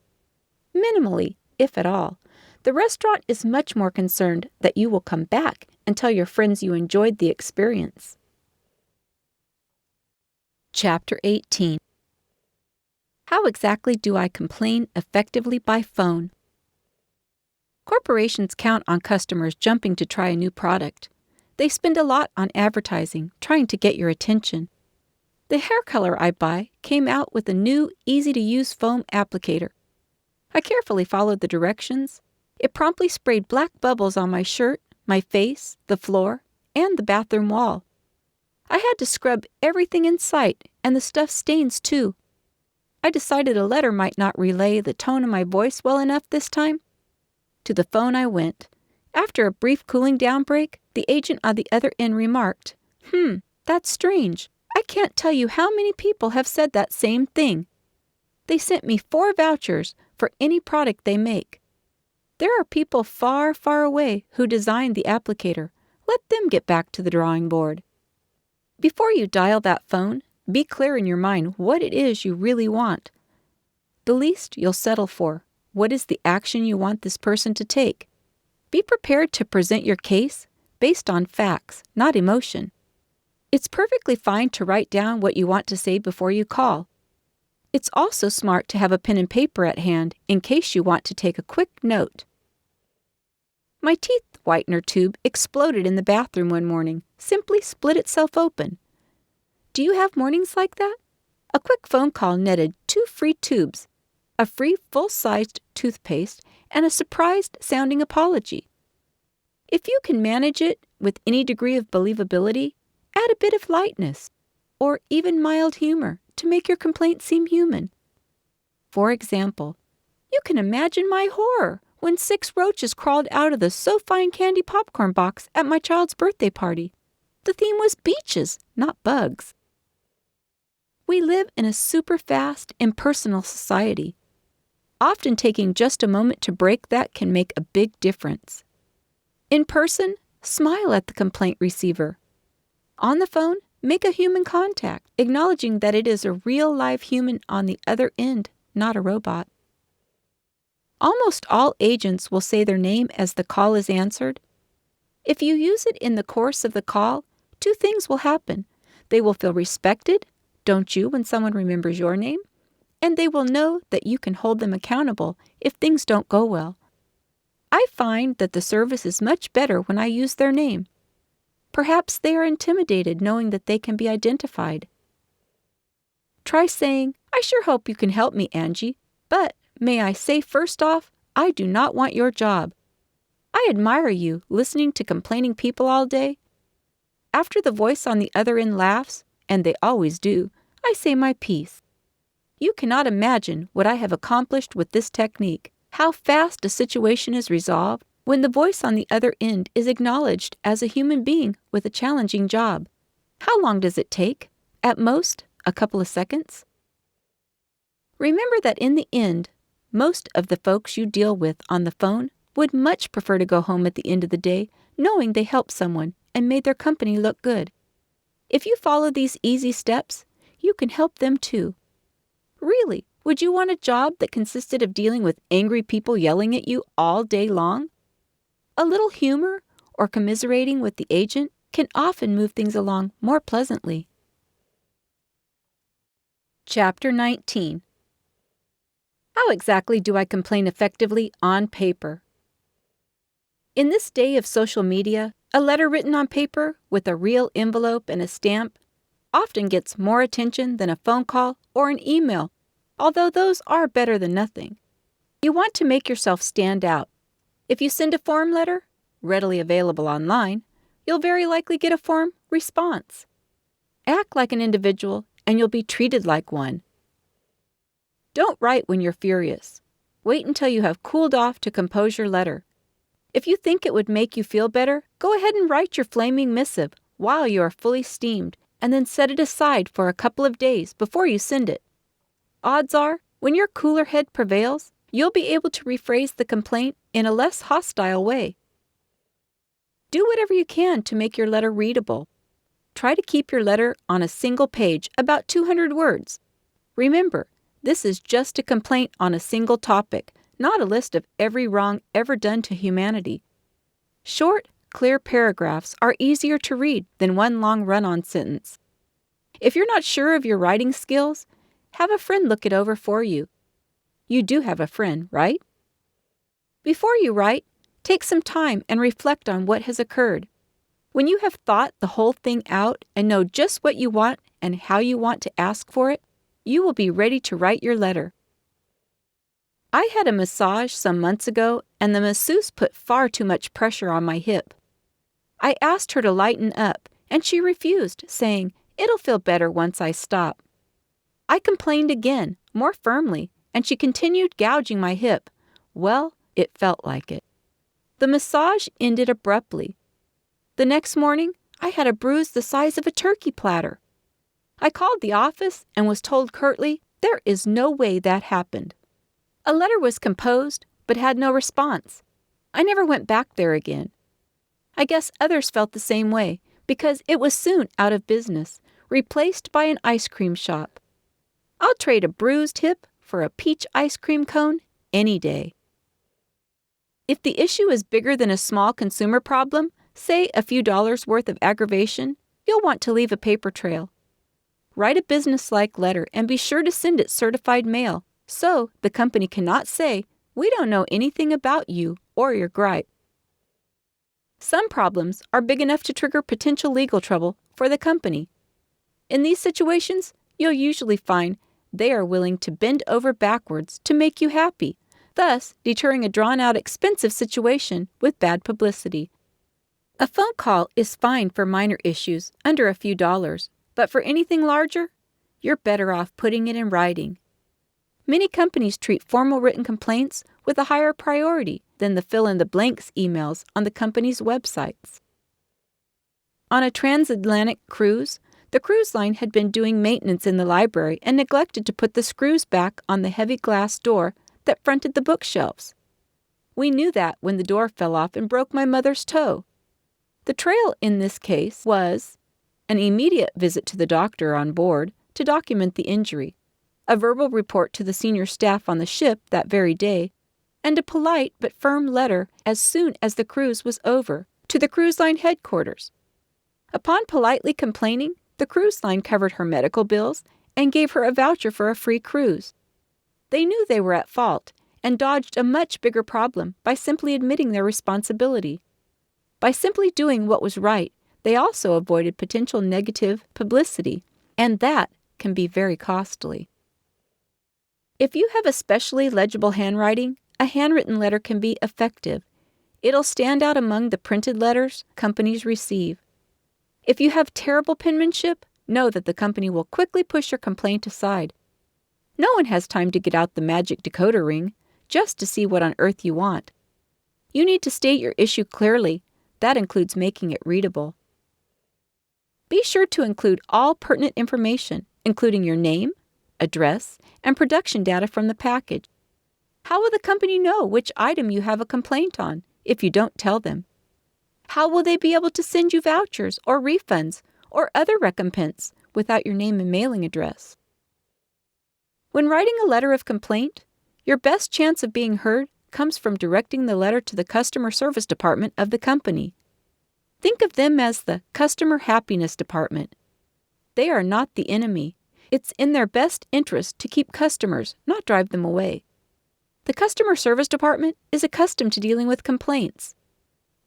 Minimally, if at all. The restaurant is much more concerned that you will come back and tell your friends you enjoyed the experience. Chapter 18. How exactly do I complain effectively by phone? Corporations count on customers jumping to try a new product. They spend a lot on advertising, trying to get your attention. The hair color I buy came out with a new, easy-to-use foam applicator. I carefully followed the directions. It promptly sprayed black bubbles on my shirt, my face, the floor, and the bathroom wall. I had to scrub everything in sight, and the stuff stains too. I decided a letter might not relay the tone of my voice well enough this time. To the phone I went. After a brief cooling down break, the agent on the other end remarked, that's strange. I can't tell you how many people have said that same thing. They sent me 4 vouchers for any product they make. There are people far, far away who designed the applicator. Let them get back to the drawing board. Before you dial that phone, be clear in your mind what it is you really want. The least you'll settle for. What is the action you want this person to take? Be prepared to present your case based on facts, not emotion. It's perfectly fine to write down what you want to say before you call. It's also smart to have a pen and paper at hand in case you want to take a quick note. My teeth whitener tube exploded in the bathroom one morning, simply split itself open. Do you have mornings like that? A quick phone call netted 2 free tubes, a free full-sized toothpaste, and a surprised-sounding apology. If you can manage it with any degree of believability, add a bit of lightness, or even mild humor, to make your complaint seem human. For example, you can imagine my horror when 6 roaches crawled out of the So Fine candy popcorn box at my child's birthday party. The theme was beaches, not bugs. We live in a super-fast, impersonal society. Often taking just a moment to break that can make a big difference. In person, smile at the complaint receiver. On the phone, make a human contact, acknowledging that it is a real live human on the other end, not a robot. Almost all agents will say their name as the call is answered. If you use it in the course of the call, 2 things will happen. They will feel respected, don't you, when someone remembers your name? And they will know that you can hold them accountable if things don't go well. I find that the service is much better when I use their name. Perhaps they are intimidated knowing that they can be identified. Try saying, I sure hope you can help me, Angie, but may I say first off, I do not want your job. I admire you listening to complaining people all day. After the voice on the other end laughs, and they always do, I say my piece. You cannot imagine what I have accomplished with this technique, how fast a situation is resolved when the voice on the other end is acknowledged as a human being with a challenging job. How long does it take? At most, a couple of seconds. Remember that in the end, most of the folks you deal with on the phone would much prefer to go home at the end of the day knowing they helped someone and made their company look good. If you follow these easy steps, you can help them too. Really, would you want a job that consisted of dealing with angry people yelling at you all day long? A little humor or commiserating with the agent can often move things along more pleasantly. Chapter 19. How exactly do I complain effectively on paper? In this day of social media, a letter written on paper with a real envelope and a stamp often gets more attention than a phone call or an email, although those are better than nothing. You want to make yourself stand out. If you send a form letter, readily available online, you'll very likely get a form response. Act like an individual and you'll be treated like one. Don't write when you're furious. Wait until you have cooled off to compose your letter. If you think it would make you feel better, go ahead and write your flaming missive while you are fully steamed, and then set it aside for a couple of days before you send it. Odds are, when your cooler head prevails, you'll be able to rephrase the complaint in a less hostile way. Do whatever you can to make your letter readable. Try to keep your letter on a single page, about 200 words. Remember, this is just a complaint on a single topic, not a list of every wrong ever done to humanity. Short, clear paragraphs are easier to read than one long run-on sentence. If you're not sure of your writing skills, have a friend look it over for you. You do have a friend, right? Before you write, take some time and reflect on what has occurred. When you have thought the whole thing out and know just what you want and how you want to ask for it, you will be ready to write your letter. I had a massage some months ago, and the masseuse put far too much pressure on my hip. I asked her to lighten up, and she refused, saying, "It'll feel better once I stop." I complained again, more firmly, and she continued gouging my hip. Well, it felt like it. The massage ended abruptly. The next morning, I had a bruise the size of a turkey platter. I called the office and was told curtly, there is no way that happened. A letter was composed, but had no response. I never went back there again. I guess others felt the same way, because it was soon out of business, replaced by an ice cream shop. I'll trade a bruised hip for a peach ice cream cone any day. If the issue is bigger than a small consumer problem, say a few dollars worth of aggravation, you'll want to leave a paper trail. Write a business-like letter and be sure to send it certified mail, so the company cannot say, "We don't know anything about you or your gripe." Some problems are big enough to trigger potential legal trouble for the company. In these situations, you'll usually find they are willing to bend over backwards to make you happy, thus deterring a drawn-out expensive situation with bad publicity. A phone call is fine for minor issues under a few dollars, but for anything larger, you're better off putting it in writing. Many companies treat formal written complaints with a higher priority than the fill-in-the-blanks emails on the company's websites. On a transatlantic cruise, the cruise line had been doing maintenance in the library and neglected to put the screws back on the heavy glass door that fronted the bookshelves. We knew that when the door fell off and broke my mother's toe. The trail in this case was an immediate visit to the doctor on board to document the injury, a verbal report to the senior staff on the ship that very day, and a polite but firm letter as soon as the cruise was over to the cruise line headquarters. Upon politely complaining, the cruise line covered her medical bills and gave her a voucher for a free cruise. They knew they were at fault and dodged a much bigger problem by simply admitting their responsibility. By simply doing what was right, they also avoided potential negative publicity, and that can be very costly. If you have especially legible handwriting, a handwritten letter can be effective. It'll stand out among the printed letters companies receive. If you have terrible penmanship, know that the company will quickly push your complaint aside. No one has time to get out the magic decoder ring just to see what on earth you want. You need to state your issue clearly. That includes making it readable. Be sure to include all pertinent information, including your name, address, and production data from the package. How will the company know which item you have a complaint on if you don't tell them? How will they be able to send you vouchers or refunds or other recompense without your name and mailing address? When writing a letter of complaint, your best chance of being heard comes from directing the letter to the customer service department of the company. Think of them as the customer happiness department. They are not the enemy. It's in their best interest to keep customers, not drive them away. The customer service department is accustomed to dealing with complaints.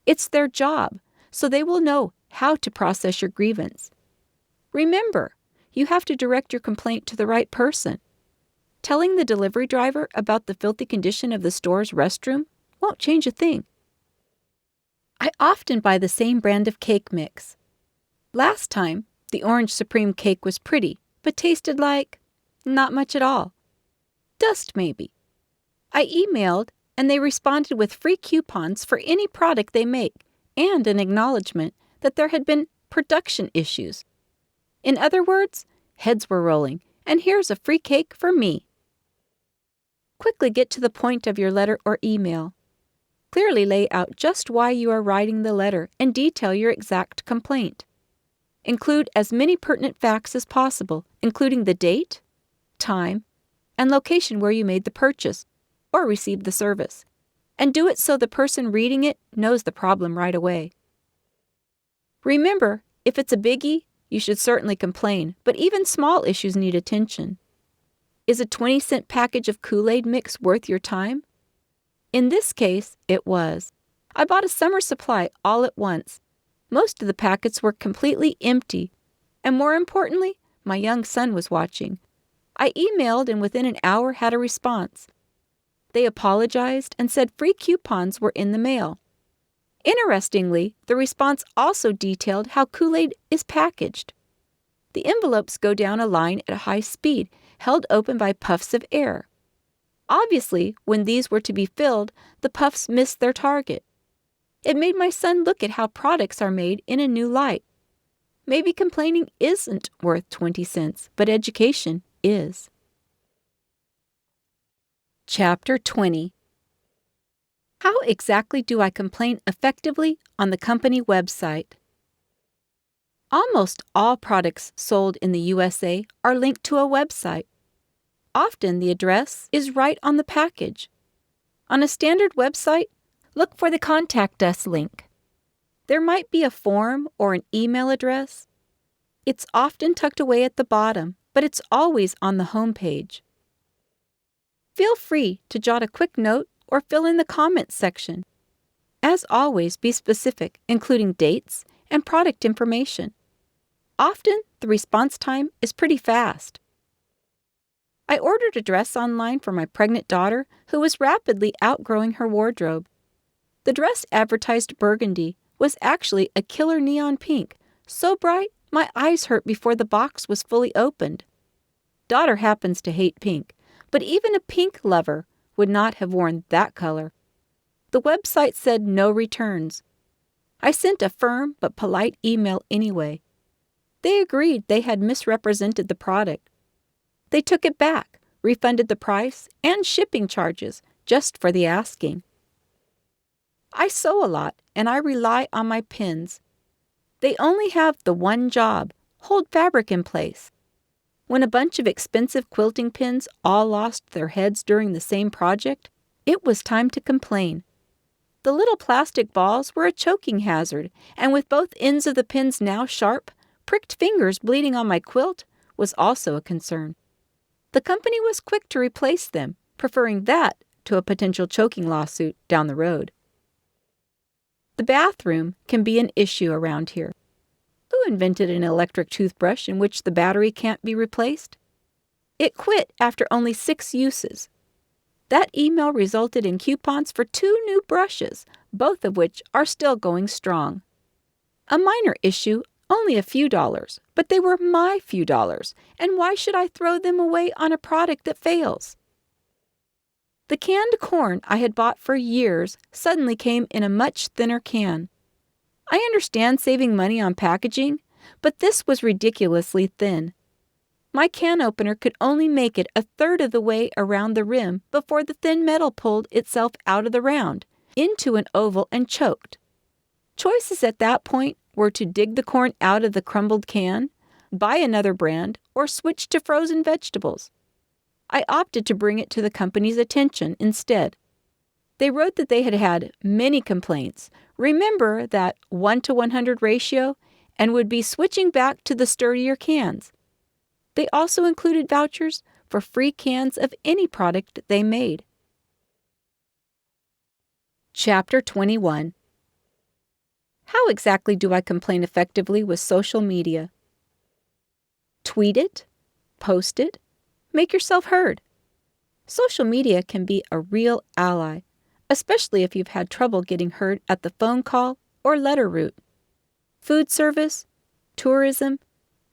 It's their job, so they will know how to process your grievance. Remember, you have to direct your complaint to the right person. Telling the delivery driver about the filthy condition of the store's restroom won't change a thing. I often buy the same brand of cake mix. Last time, the Orange Supreme cake was pretty, but tasted like not much at all. Dust, maybe. I emailed, and they responded with free coupons for any product they make and an acknowledgement that there had been production issues. In other words, heads were rolling, and here's a free cake for me. Quickly get to the point of your letter or email. Clearly lay out just why you are writing the letter and detail your exact complaint. Include as many pertinent facts as possible, including the date, time, and location where you made the purchase or received the service. And do it so the person reading it knows the problem right away. Remember, if it's a biggie, you should certainly complain, but even small issues need attention. Is a 20-cent package of Kool-Aid mix worth your time? In this case, it was. I bought a summer supply all at once. Most of the packets were completely empty, and more importantly, my young son was watching. I emailed and within an hour had a response. They apologized and said free coupons were in the mail. Interestingly, the response also detailed how Kool-Aid is packaged. The envelopes go down a line at a high speed, held open by puffs of air. Obviously, when these were to be filled, the puffs missed their target. It made my son look at how products are made in a new light. Maybe complaining isn't worth 20 cents, but education is. Chapter 20. How exactly do I complain effectively on the company website? Almost all products sold in the USA are linked to a website. Often the address is right on the package. On a standard website, look for the Contact Us link. There might be a form or an email address. It's often tucked away at the bottom, but it's always on the home page. Feel free to jot a quick note or fill in the comments section. As always, be specific, including dates and product information. Often, the response time is pretty fast. I ordered a dress online for my pregnant daughter who was rapidly outgrowing her wardrobe. The dress advertised burgundy was actually a killer neon pink, so bright my eyes hurt before the box was fully opened. Daughter happens to hate pink, but even a pink lover would not have worn that color. The website said no returns. I sent a firm but polite email anyway. They agreed they had misrepresented the product. They took it back, refunded the price and shipping charges just for the asking. I sew a lot and I rely on my pins. They only have the one job, hold fabric in place. When a bunch of expensive quilting pins all lost their heads during the same project, it was time to complain. The little plastic balls were a choking hazard, and with both ends of the pins now sharp, pricked fingers bleeding on my quilt was also a concern. The company was quick to replace them, preferring that to a potential choking lawsuit down the road. The bathroom can be an issue around here. Who invented an electric toothbrush in which the battery can't be replaced? It quit after only 6 uses. That email resulted in coupons for 2 new brushes, both of which are still going strong. A minor issue, only a few dollars, but they were my few dollars, and why should I throw them away on a product that fails? The canned corn I had bought for years suddenly came in a much thinner can. I understand saving money on packaging, but this was ridiculously thin. My can opener could only make it 1/3 of the way around the rim before the thin metal pulled itself out of the round, into an oval and choked. Choices at that point were to dig the corn out of the crumbled can, buy another brand, or switch to frozen vegetables. I opted to bring it to the company's attention instead. They wrote that they had had many complaints, remember that 1:100 ratio, and would be switching back to the sturdier cans. They also included vouchers for free cans of any product they made. Chapter 21. How exactly do I complain effectively with social media? Tweet it, post it, make yourself heard. Social media can be a real ally, especially if you've had trouble getting heard at the phone call or letter route. Food service, tourism,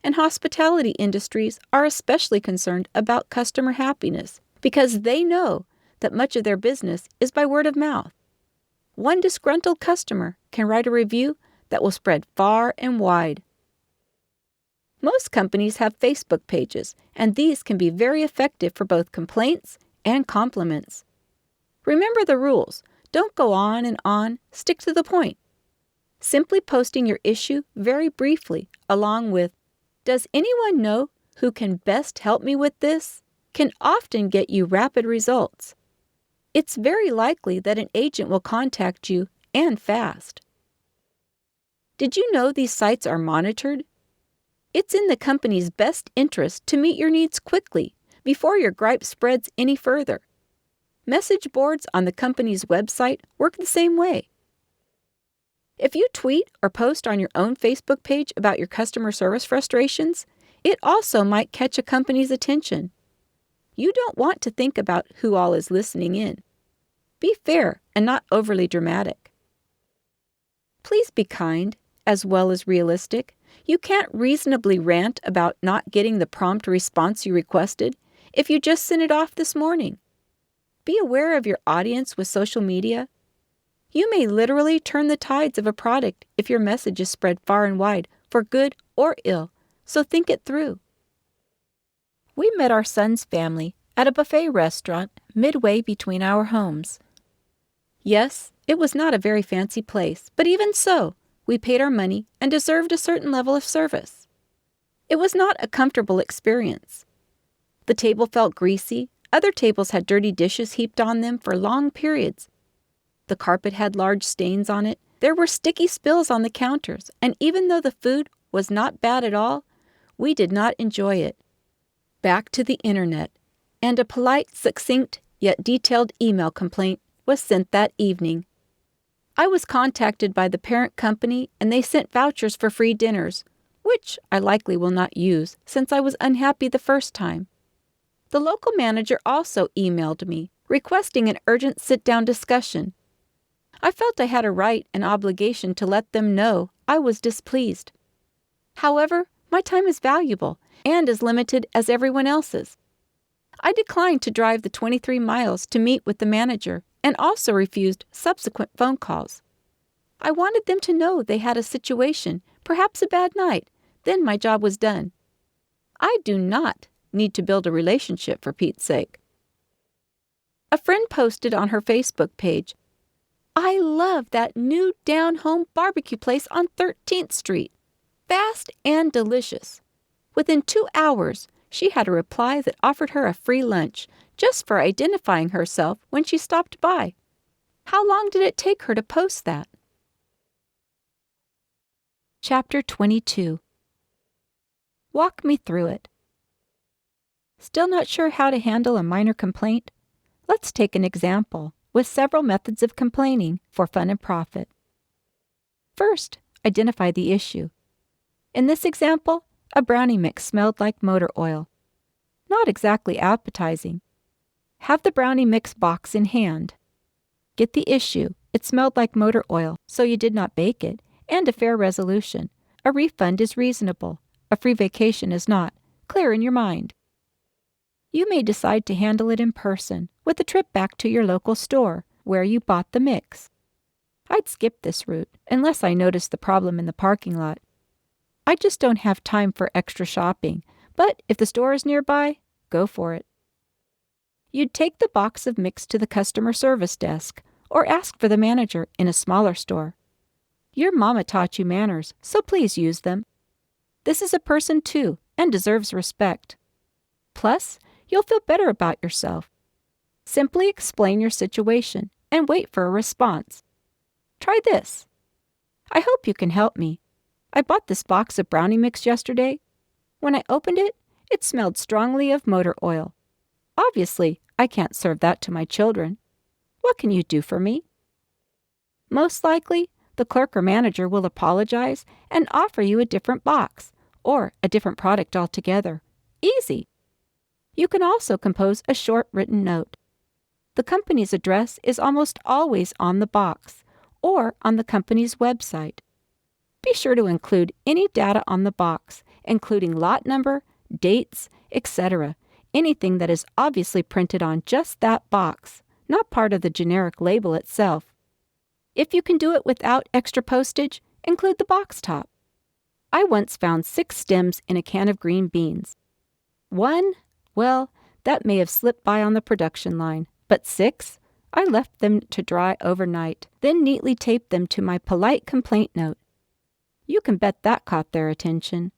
and hospitality industries are especially concerned about customer happiness because they know that much of their business is by word of mouth. One disgruntled customer can write a review that will spread far and wide. Most companies have Facebook pages, and these can be very effective for both complaints and compliments. Remember the rules. Don't go on and on. Stick to the point. Simply posting your issue very briefly, along with, "Does anyone know who can best help me with this?" can often get you rapid results. It's very likely that an agent will contact you, and fast. Did you know these sites are monitored? It's in the company's best interest to meet your needs quickly before your gripe spreads any further. Message boards on the company's website work the same way. If you tweet or post on your own Facebook page about your customer service frustrations, it also might catch a company's attention. You don't want to think about who all is listening in. Be fair and not overly dramatic. Please be kind as well as realistic. You can't reasonably rant about not getting the prompt response you requested if you just sent it off this morning. Be aware of your audience with social media. You may literally turn the tides of a product if your message is spread far and wide, for good or ill, so think it through. We met our son's family at a buffet restaurant midway between our homes. Yes, it was not a very fancy place, but even so, we paid our money and deserved a certain level of service. It was not a comfortable experience. The table felt greasy. Other tables had dirty dishes heaped on them for long periods. The carpet had large stains on it. There were sticky spills on the counters, and even though the food was not bad at all, we did not enjoy it. Back to the internet, and a polite, succinct, yet detailed email complaint was sent that evening. I was contacted by the parent company, and they sent vouchers for free dinners, which I likely will not use since I was unhappy the first time. The local manager also emailed me, requesting an urgent sit-down discussion. I felt I had a right and obligation to let them know I was displeased. However, my time is valuable and as limited as everyone else's. I declined to drive the 23 miles to meet with the manager and also refused subsequent phone calls. I wanted them to know they had a situation, perhaps a bad night, then my job was done. I do not need to build a relationship for Pete's sake. A friend posted on her Facebook page, "I love that new down-home barbecue place on 13th Street. Fast and delicious." Within 2 hours, she had a reply that offered her a free lunch just for identifying herself when she stopped by. How long did it take her to post that? Chapter 22. Walk me through it. Still not sure how to handle a minor complaint? Let's take an example with several methods of complaining for fun and profit. First, identify the issue. In this example, a brownie mix smelled like motor oil. Not exactly appetizing. Have the brownie mix box in hand. Get the issue. It smelled like motor oil, so you did not bake it, and a fair resolution. A refund is reasonable. A free vacation is not. Clear in your mind. You may decide to handle it in person, with a trip back to your local store, where you bought the mix. I'd skip this route, unless I notice the problem in the parking lot. I just don't have time for extra shopping, but if the store is nearby, go for it. You'd take the box of mix to the customer service desk, or ask for the manager in a smaller store. Your mama taught you manners, so please use them. This is a person too, and deserves respect. Plus, you'll feel better about yourself. Simply explain your situation and wait for a response. Try this. "I hope you can help me. I bought this box of brownie mix yesterday. When I opened it, it smelled strongly of motor oil. Obviously, I can't serve that to my children. What can you do for me?" Most likely, the clerk or manager will apologize and offer you a different box or a different product altogether. Easy. You can also compose a short written note. The company's address is almost always on the box or on the company's website. Be sure to include any data on the box, including lot number, dates, etc., anything that is obviously printed on just that box. not part of the generic label itself. If you can do it without extra postage, include the box top. I once found 6 stems in a can of green beans. 1? Well, that may have slipped by on the production line, but 6? I left them to dry overnight, then neatly taped them to my polite complaint note. You can bet that caught their attention.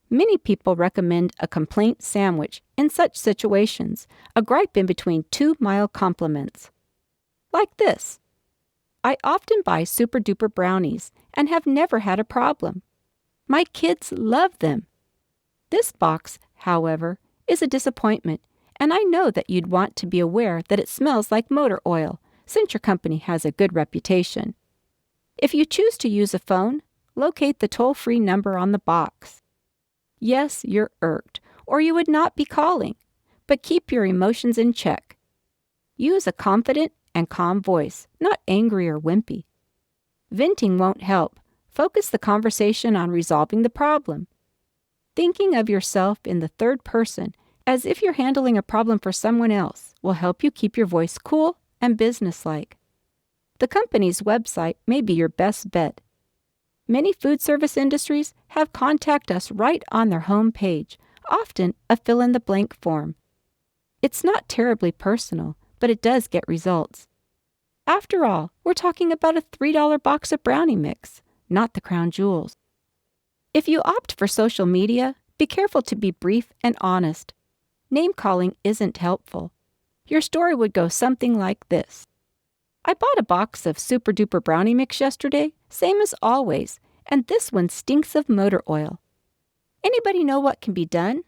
Many people recommend a complaint sandwich in such situations, a gripe in between 2 mild compliments. Like this: I often buy super-duper brownies and have never had a problem. My kids love them. This box, however, is a disappointment, and I know that you'd want to be aware that it smells like motor oil, since your company has a good reputation. If you choose to use a phone, locate the toll-free number on the box. Yes, you're irked, or you would not be calling, but keep your emotions in check. Use a confident and calm voice, not angry or wimpy. Venting won't help. Focus the conversation on resolving the problem. Thinking of yourself in the third person, as if you're handling a problem for someone else, will help you keep your voice cool and businesslike. The company's website may be your best bet. Many food service industries have Contact Us right on their home page, often a fill-in-the-blank form. It's not terribly personal, but it does get results. After all, we're talking about a $3 box of brownie mix, not the crown jewels. If you opt for social media, be careful to be brief and honest. Name-calling isn't helpful. Your story would go something like this: I bought a box of super-duper brownie mix yesterday, same as always, and this one stinks of motor oil. Anybody know what can be done?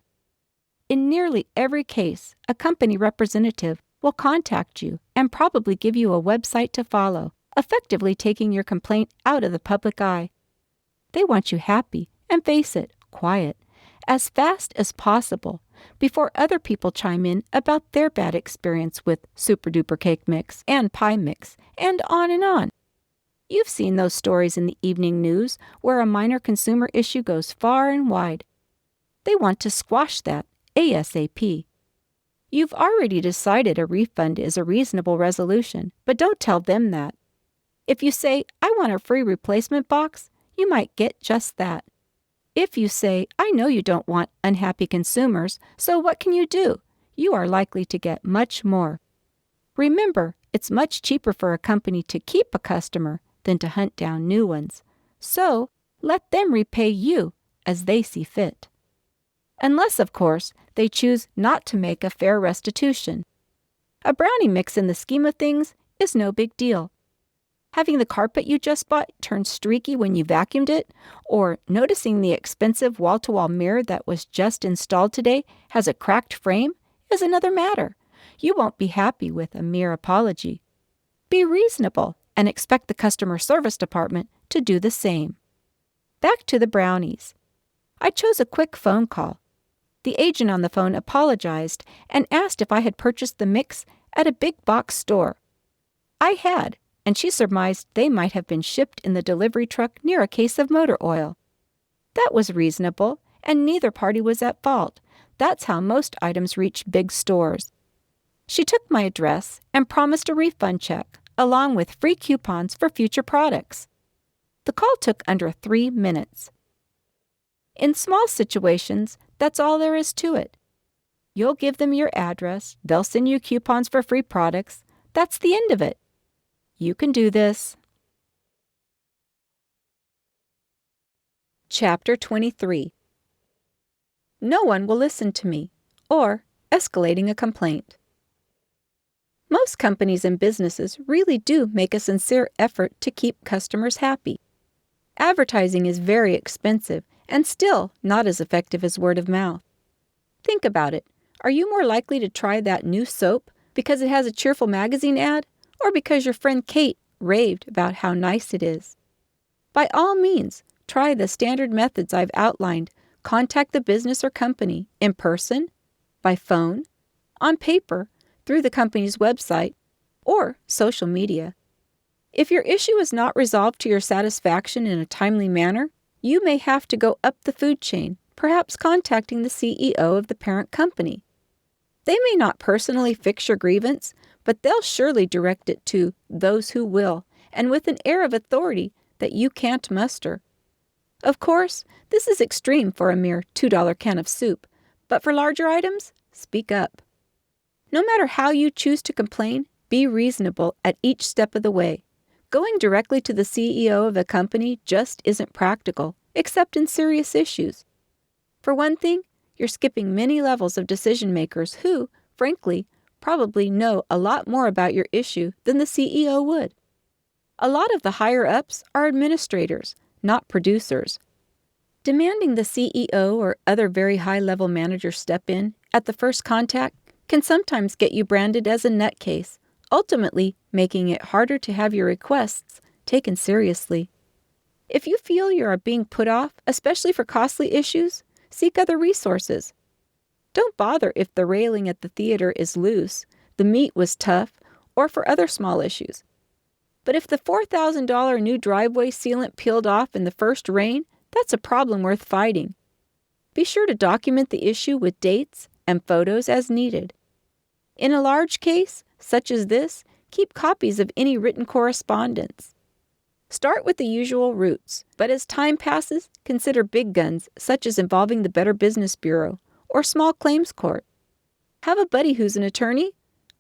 In nearly every case, a company representative will contact you and probably give you a website to follow, effectively taking your complaint out of the public eye. They want you happy, and face it, quiet, as fast as possible, before other people chime in about their bad experience with super-duper cake mix and pie mix, and on and on. You've seen those stories in the evening news where a minor consumer issue goes far and wide. They want to squash that ASAP. You've already decided a refund is a reasonable resolution, but don't tell them that. If you say, I want a free replacement box, you might get just that. If you say, I know you don't want unhappy consumers, so what can you do? You are likely to get much more. Remember, it's much cheaper for a company to keep a customer than to hunt down new ones. So, let them repay you as they see fit. Unless, of course, they choose not to make a fair restitution. A brownie mix in the scheme of things is no big deal. Having the carpet you just bought turn streaky when you vacuumed it, or noticing the expensive wall-to-wall mirror that was just installed today has a cracked frame is another matter. You won't be happy with a mere apology. Be reasonable and expect the customer service department to do the same. Back to the brownies. I chose a quick phone call. The agent on the phone apologized and asked if I had purchased the mix at a big box store. I had, and she surmised they might have been shipped in the delivery truck near a case of motor oil. That was reasonable, and neither party was at fault. That's how most items reach big stores. She took my address and promised a refund check, along with free coupons for future products. The call took under 3 minutes. In small situations, that's all there is to it. You'll give them your address, they'll send you coupons for free products. That's the end of it. You can do this. Chapter 23. No one will listen to me, or escalating a complaint. Most companies and businesses really do make a sincere effort to keep customers happy. Advertising is very expensive and still not as effective as word of mouth. Think about it. Are you more likely to try that new soap because it has a cheerful magazine ad, or because your friend Kate raved about how nice it is? By all means, try the standard methods I've outlined. Contact the business or company in person, by phone, on paper, through the company's website, or social media. If your issue is not resolved to your satisfaction in a timely manner, you may have to go up the food chain, perhaps contacting the CEO of the parent company. They may not personally fix your grievance, but they'll surely direct it to those who will, and with an air of authority that you can't muster. Of course, this is extreme for a mere $2 can of soup, but for larger items, speak up. No matter how you choose to complain, be reasonable at each step of the way. Going directly to the CEO of a company just isn't practical, except in serious issues. For one thing, you're skipping many levels of decision makers who, frankly, probably know a lot more about your issue than the CEO would. A lot of the higher-ups are administrators, not producers. Demanding the CEO or other very high-level manager step in at the first contact can sometimes get you branded as a nutcase, ultimately making it harder to have your requests taken seriously. If you feel you are being put off, especially for costly issues, seek other resources. Don't bother if the railing at the theater is loose, the meat was tough, or for other small issues. But if the $4,000 new driveway sealant peeled off in the first rain, that's a problem worth fighting. Be sure to document the issue with dates and photos as needed. In a large case, such as this, keep copies of any written correspondence. Start with the usual routes, but as time passes, consider big guns such as involving the Better Business Bureau or small claims court. Have a buddy who's an attorney?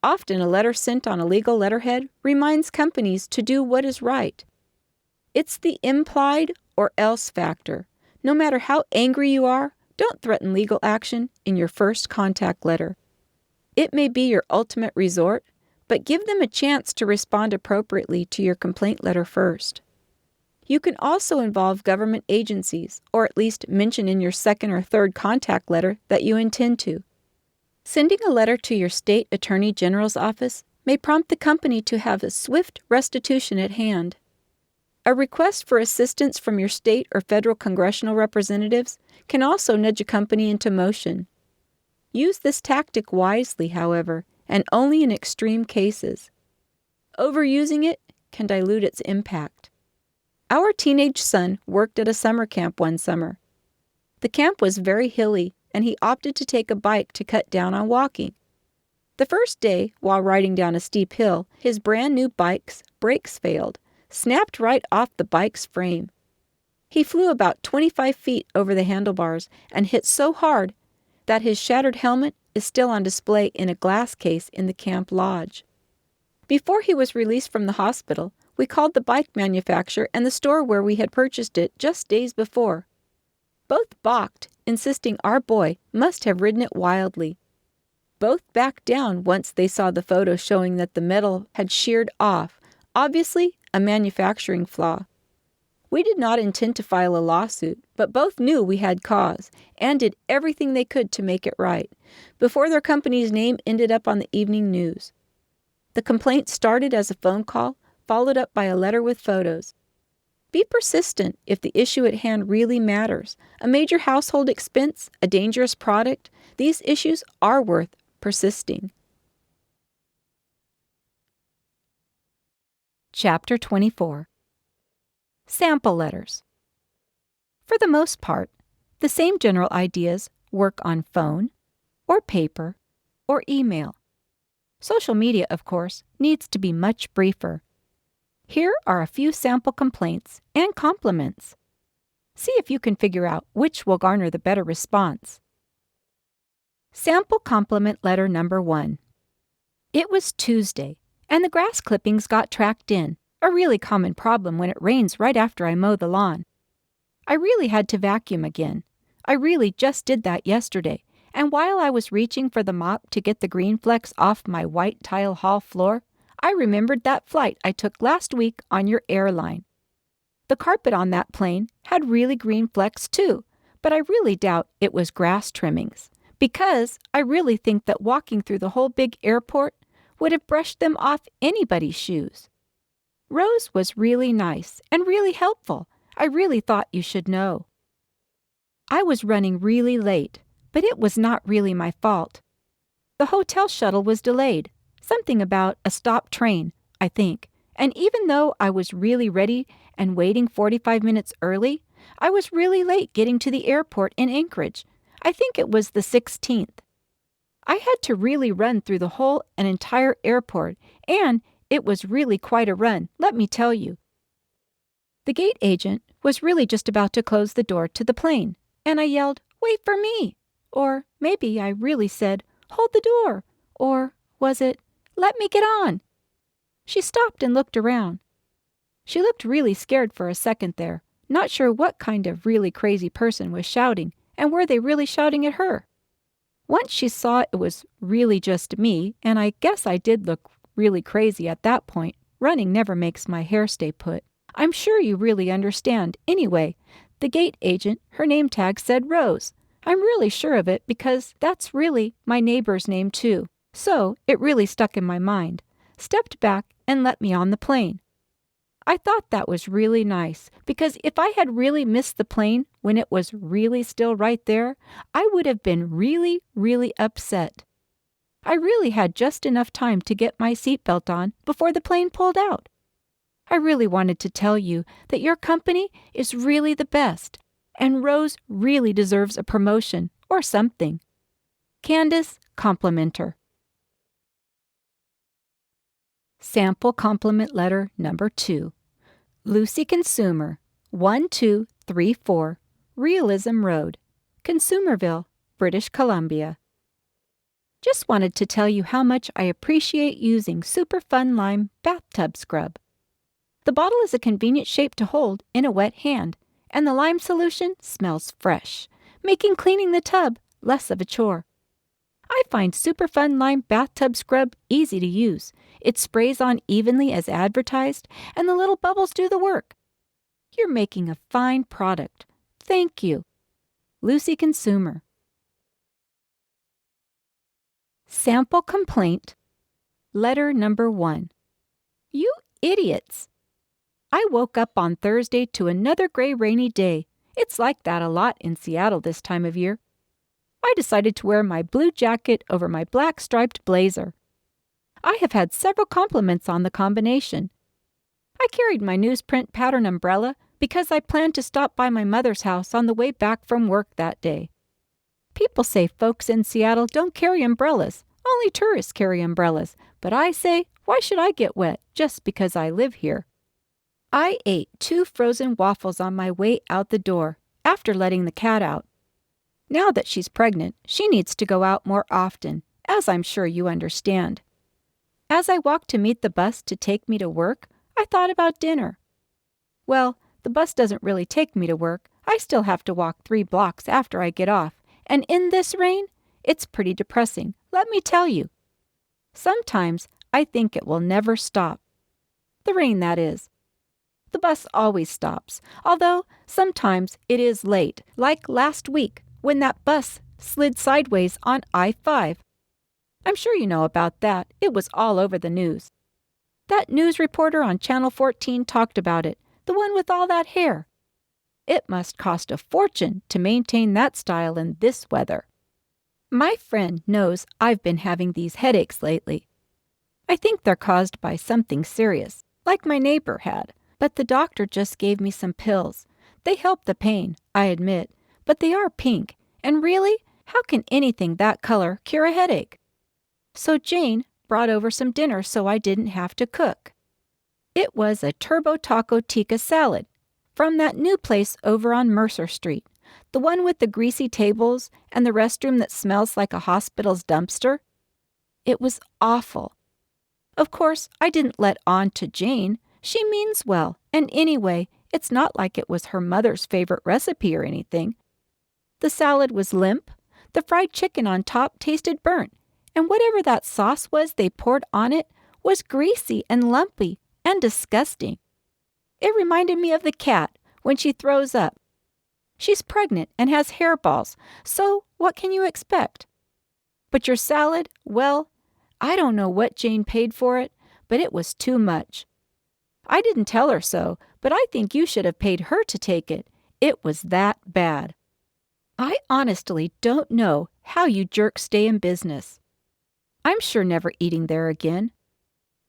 Often a letter sent on a legal letterhead reminds companies to do what is right. It's the implied or else factor. No matter how angry you are, don't threaten legal action in your first contact letter. It may be your ultimate resort, but give them a chance to respond appropriately to your complaint letter first. You can also involve government agencies, or at least mention in your second or third contact letter that you intend to. Sending a letter to your state attorney general's office may prompt the company to have a swift restitution at hand. A request for assistance from your state or federal congressional representatives can also nudge a company into motion. Use this tactic wisely, however, and only in extreme cases. Overusing it can dilute its impact. Our teenage son worked at a summer camp one summer. The camp was very hilly, and he opted to take a bike to cut down on walking. The first day, while riding down a steep hill, his brand new bike's brakes failed, snapped right off the bike's frame. He flew about 25 feet over the handlebars and hit so hard that his shattered helmet is still on display in a glass case in the camp lodge. Before he was released from the hospital, we called the bike manufacturer and the store where we had purchased it just days before. Both balked, insisting our boy must have ridden it wildly. Both backed down once they saw the photo showing that the metal had sheared off, obviously a manufacturing flaw. We did not intend to file a lawsuit, but both knew we had cause and did everything they could to make it right, before their company's name ended up on the evening news. The complaint started as a phone call, followed up by a letter with photos. Be persistent if the issue at hand really matters. A major household expense, a dangerous product, these issues are worth persisting. Chapter 24. Sample letters. For the most part, the same general ideas work on phone, or paper, or email. Social media, of course, needs to be much briefer. Here are a few sample complaints and compliments. See if you can figure out which will garner the better response. Sample compliment letter number 1. It was Tuesday, and the grass clippings got tracked in, a really common problem when it rains right after I mow the lawn. I really had to vacuum again. I really just did that yesterday, and while I was reaching for the mop to get the green flecks off my white tile hall floor, I remembered that flight I took last week on your airline. The carpet on that plane had really green flecks too, but I really doubt it was grass trimmings, because I really think that walking through the whole big airport would have brushed them off anybody's shoes. Rose was really nice and really helpful. I really thought you should know. I was running really late, but it was not really my fault. The hotel shuttle was delayed, something about a stopped train, I think, and even though I was really ready and waiting 45 minutes early, I was really late getting to the airport in Anchorage. I think it was the 16th. I had to really run through the whole and entire airport, and it was really quite a run, let me tell you. The gate agent was really just about to close the door to the plane, and I yelled, "Wait for me!" Or maybe I really said, "Hold the door!" Or was it, "Let me get on!" She stopped and looked around. She looked really scared for a second there, not sure what kind of really crazy person was shouting, and were they really shouting at her. Once she saw it was really just me, and I guess I did look really crazy at that point. Running never makes my hair stay put. I'm sure you really understand. Anyway, the gate agent, her name tag said Rose. I'm really sure of it because that's really my neighbor's name too. So it really stuck in my mind. Stepped back and let me on the plane. I thought that was really nice because if I had really missed the plane when it was really still right there, I would have been really, really upset. I really had just enough time to get my seatbelt on before the plane pulled out. I really wanted to tell you that your company is really the best, and Rose really deserves a promotion or something. Candace, complimenter. Sample compliment letter number 2. Lucy Consumer, 1234, Realism Road, Consumerville, British Columbia. Just wanted to tell you how much I appreciate using Super Fun Lime bathtub scrub. The bottle is a convenient shape to hold in a wet hand, and the lime solution smells fresh, making cleaning the tub less of a chore. I find Super Fun Lime bathtub scrub easy to use. It sprays on evenly as advertised, and the little bubbles do the work. You're making a fine product. Thank you. Lucy Consumer. Sample complaint. Letter number 1. You idiots! I woke up on Thursday to another gray, rainy day. It's like that a lot in Seattle this time of year. I decided to wear my blue jacket over my black striped blazer. I have had several compliments on the combination. I carried my newsprint pattern umbrella because I planned to stop by my mother's house on the way back from work that day. People say folks in Seattle don't carry umbrellas. Only tourists carry umbrellas. But I say, why should I get wet just because I live here? I ate 2 frozen waffles on my way out the door after letting the cat out. Now that she's pregnant, she needs to go out more often, as I'm sure you understand. As I walked to meet the bus to take me to work, I thought about dinner. Well, the bus doesn't really take me to work. I still have to walk 3 blocks after I get off. And in this rain, it's pretty depressing, let me tell you. Sometimes I think it will never stop. The rain, that is. The bus always stops, although sometimes it is late, like last week when that bus slid sideways on I-5. I'm sure you know about that. It was all over the news. That news reporter on Channel 14 talked about it, the one with all that hair. It must cost a fortune to maintain that style in this weather. My friend knows I've been having these headaches lately. I think they're caused by something serious, like my neighbor had, but the doctor just gave me some pills. They help the pain, I admit, but they are pink, and really, how can anything that color cure a headache? So Jane brought over some dinner so I didn't have to cook. It was a turbo taco tikka salad from that new place over on Mercer Street, the one with the greasy tables and the restroom that smells like a hospital's dumpster. It was awful. Of course, I didn't let on to Jane. She means well, and anyway, it's not like it was her mother's favorite recipe or anything. The salad was limp, the fried chicken on top tasted burnt, and whatever that sauce was they poured on it was greasy and lumpy and disgusting. It reminded me of the cat when she throws up. She's pregnant and has hairballs, so what can you expect? But your salad, well, I don't know what Jane paid for it, but it was too much. I didn't tell her so, but I think you should have paid her to take it. It was that bad. I honestly don't know how you jerks stay in business. I'm sure never eating there again.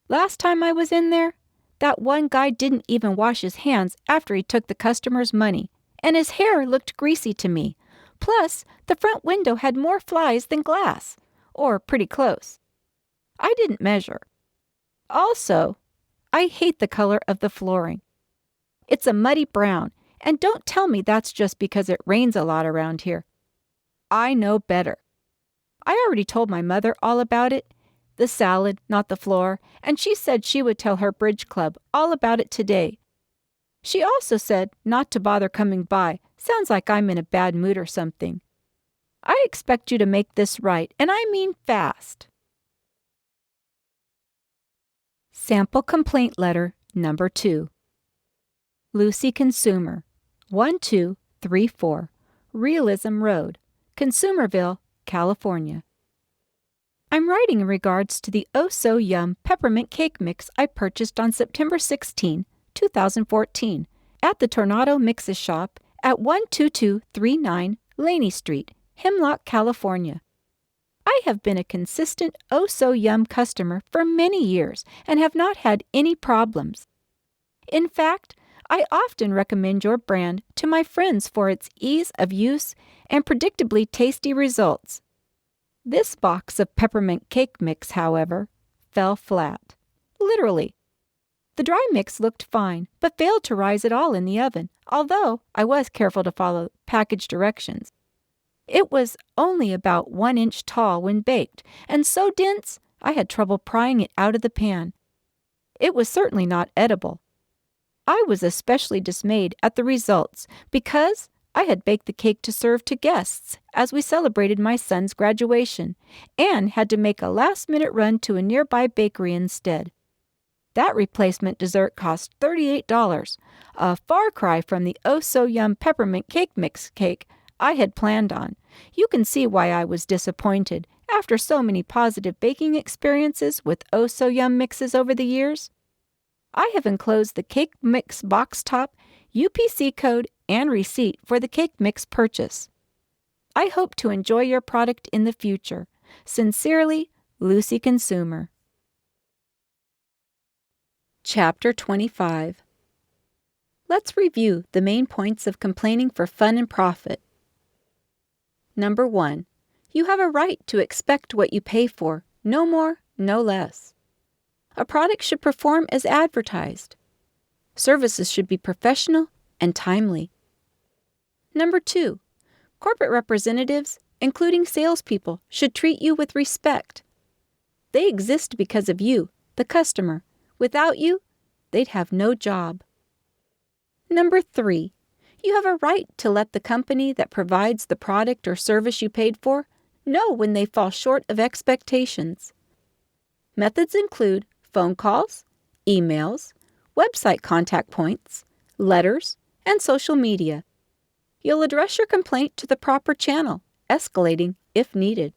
Last time I was in there, that one guy didn't even wash his hands after he took the customer's money, and his hair looked greasy to me. Plus, the front window had more flies than glass. or pretty close. I didn't measure. Also, I hate the color of the flooring. It's a muddy brown, and don't tell me that's just because it rains a lot around here. I know better. I already told my mother all about it, the salad, not the floor, and she said she would tell her bridge club all about it today. She also said not to bother coming by. Sounds like I'm in a bad mood or something. I expect you to make this right, and I mean fast. Sample Complaint Letter Number 2. Lucy Consumer, 1234 Realism Road, Consumerville, California. I'm writing in regards to the oh-so-yum peppermint cake mix I purchased on September 16, 2014, at the Tornado Mixes Shop at 12239 Laney Street, Hemlock, California. I have been a consistent oh-so-yum customer for many years and have not had any problems. In fact, I often recommend your brand to my friends for its ease of use and predictably tasty results. This box of peppermint cake mix, however, fell flat. Literally. The dry mix looked fine, but failed to rise at all in the oven, although I was careful to follow package directions. It was only about 1 inch tall when baked, and so dense I had trouble prying it out of the pan. It was certainly not edible. I was especially dismayed at the results because I had baked the cake to serve to guests as we celebrated my son's graduation and had to make a last-minute run to a nearby bakery instead. That replacement dessert cost $38, a far cry from the oh-so-yum peppermint cake mix cake I had planned on. You can see why I was disappointed after so many positive baking experiences with oh-so-yum mixes over the years. I have enclosed the cake mix box top, UPC code, and receipt for the cake mix purchase. I hope to enjoy your product in the future. Sincerely, Lucy Consumer. Chapter 25. Let's review the main points of complaining for fun and profit. Number 1. You have a right to expect what you pay for, no more, no less. A product should perform as advertised. Services should be professional and timely. Number 2. Corporate representatives, including salespeople, should treat you with respect. They exist because of you, the customer. Without you, they'd have no job. Number 3. You have a right to let the company that provides the product or service you paid for know when they fall short of expectations. Methods include phone calls, emails, website contact points, letters, and social media. You'll address your complaint to the proper channel, escalating if needed.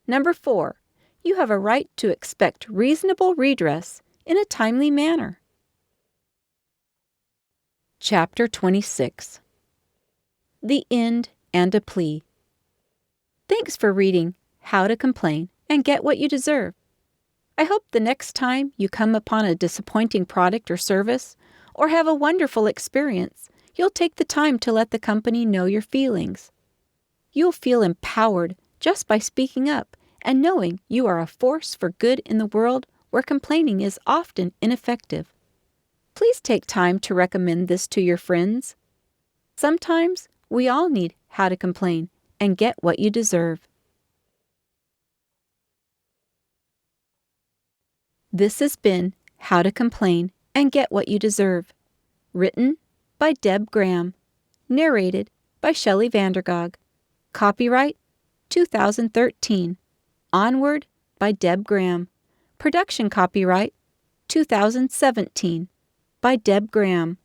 Number 4. You have a right to expect reasonable redress in a timely manner. Chapter 26. The End and a Plea. Thanks for reading How to Complain and Get What You Deserve. I hope the next time you come upon a disappointing product or service, or have a wonderful experience, you'll take the time to let the company know your feelings. You'll feel empowered just by speaking up and knowing you are a force for good in the world where complaining is often ineffective. Please take time to recommend this to your friends. Sometimes we all need how to complain and get what you deserve. This has been How to Complain and Get What You Deserve. Written by Deb Graham. Narrated by Shelley Vandergog. Copyright 2013. Onward by Deb Graham. Production copyright 2017 by Deb Graham.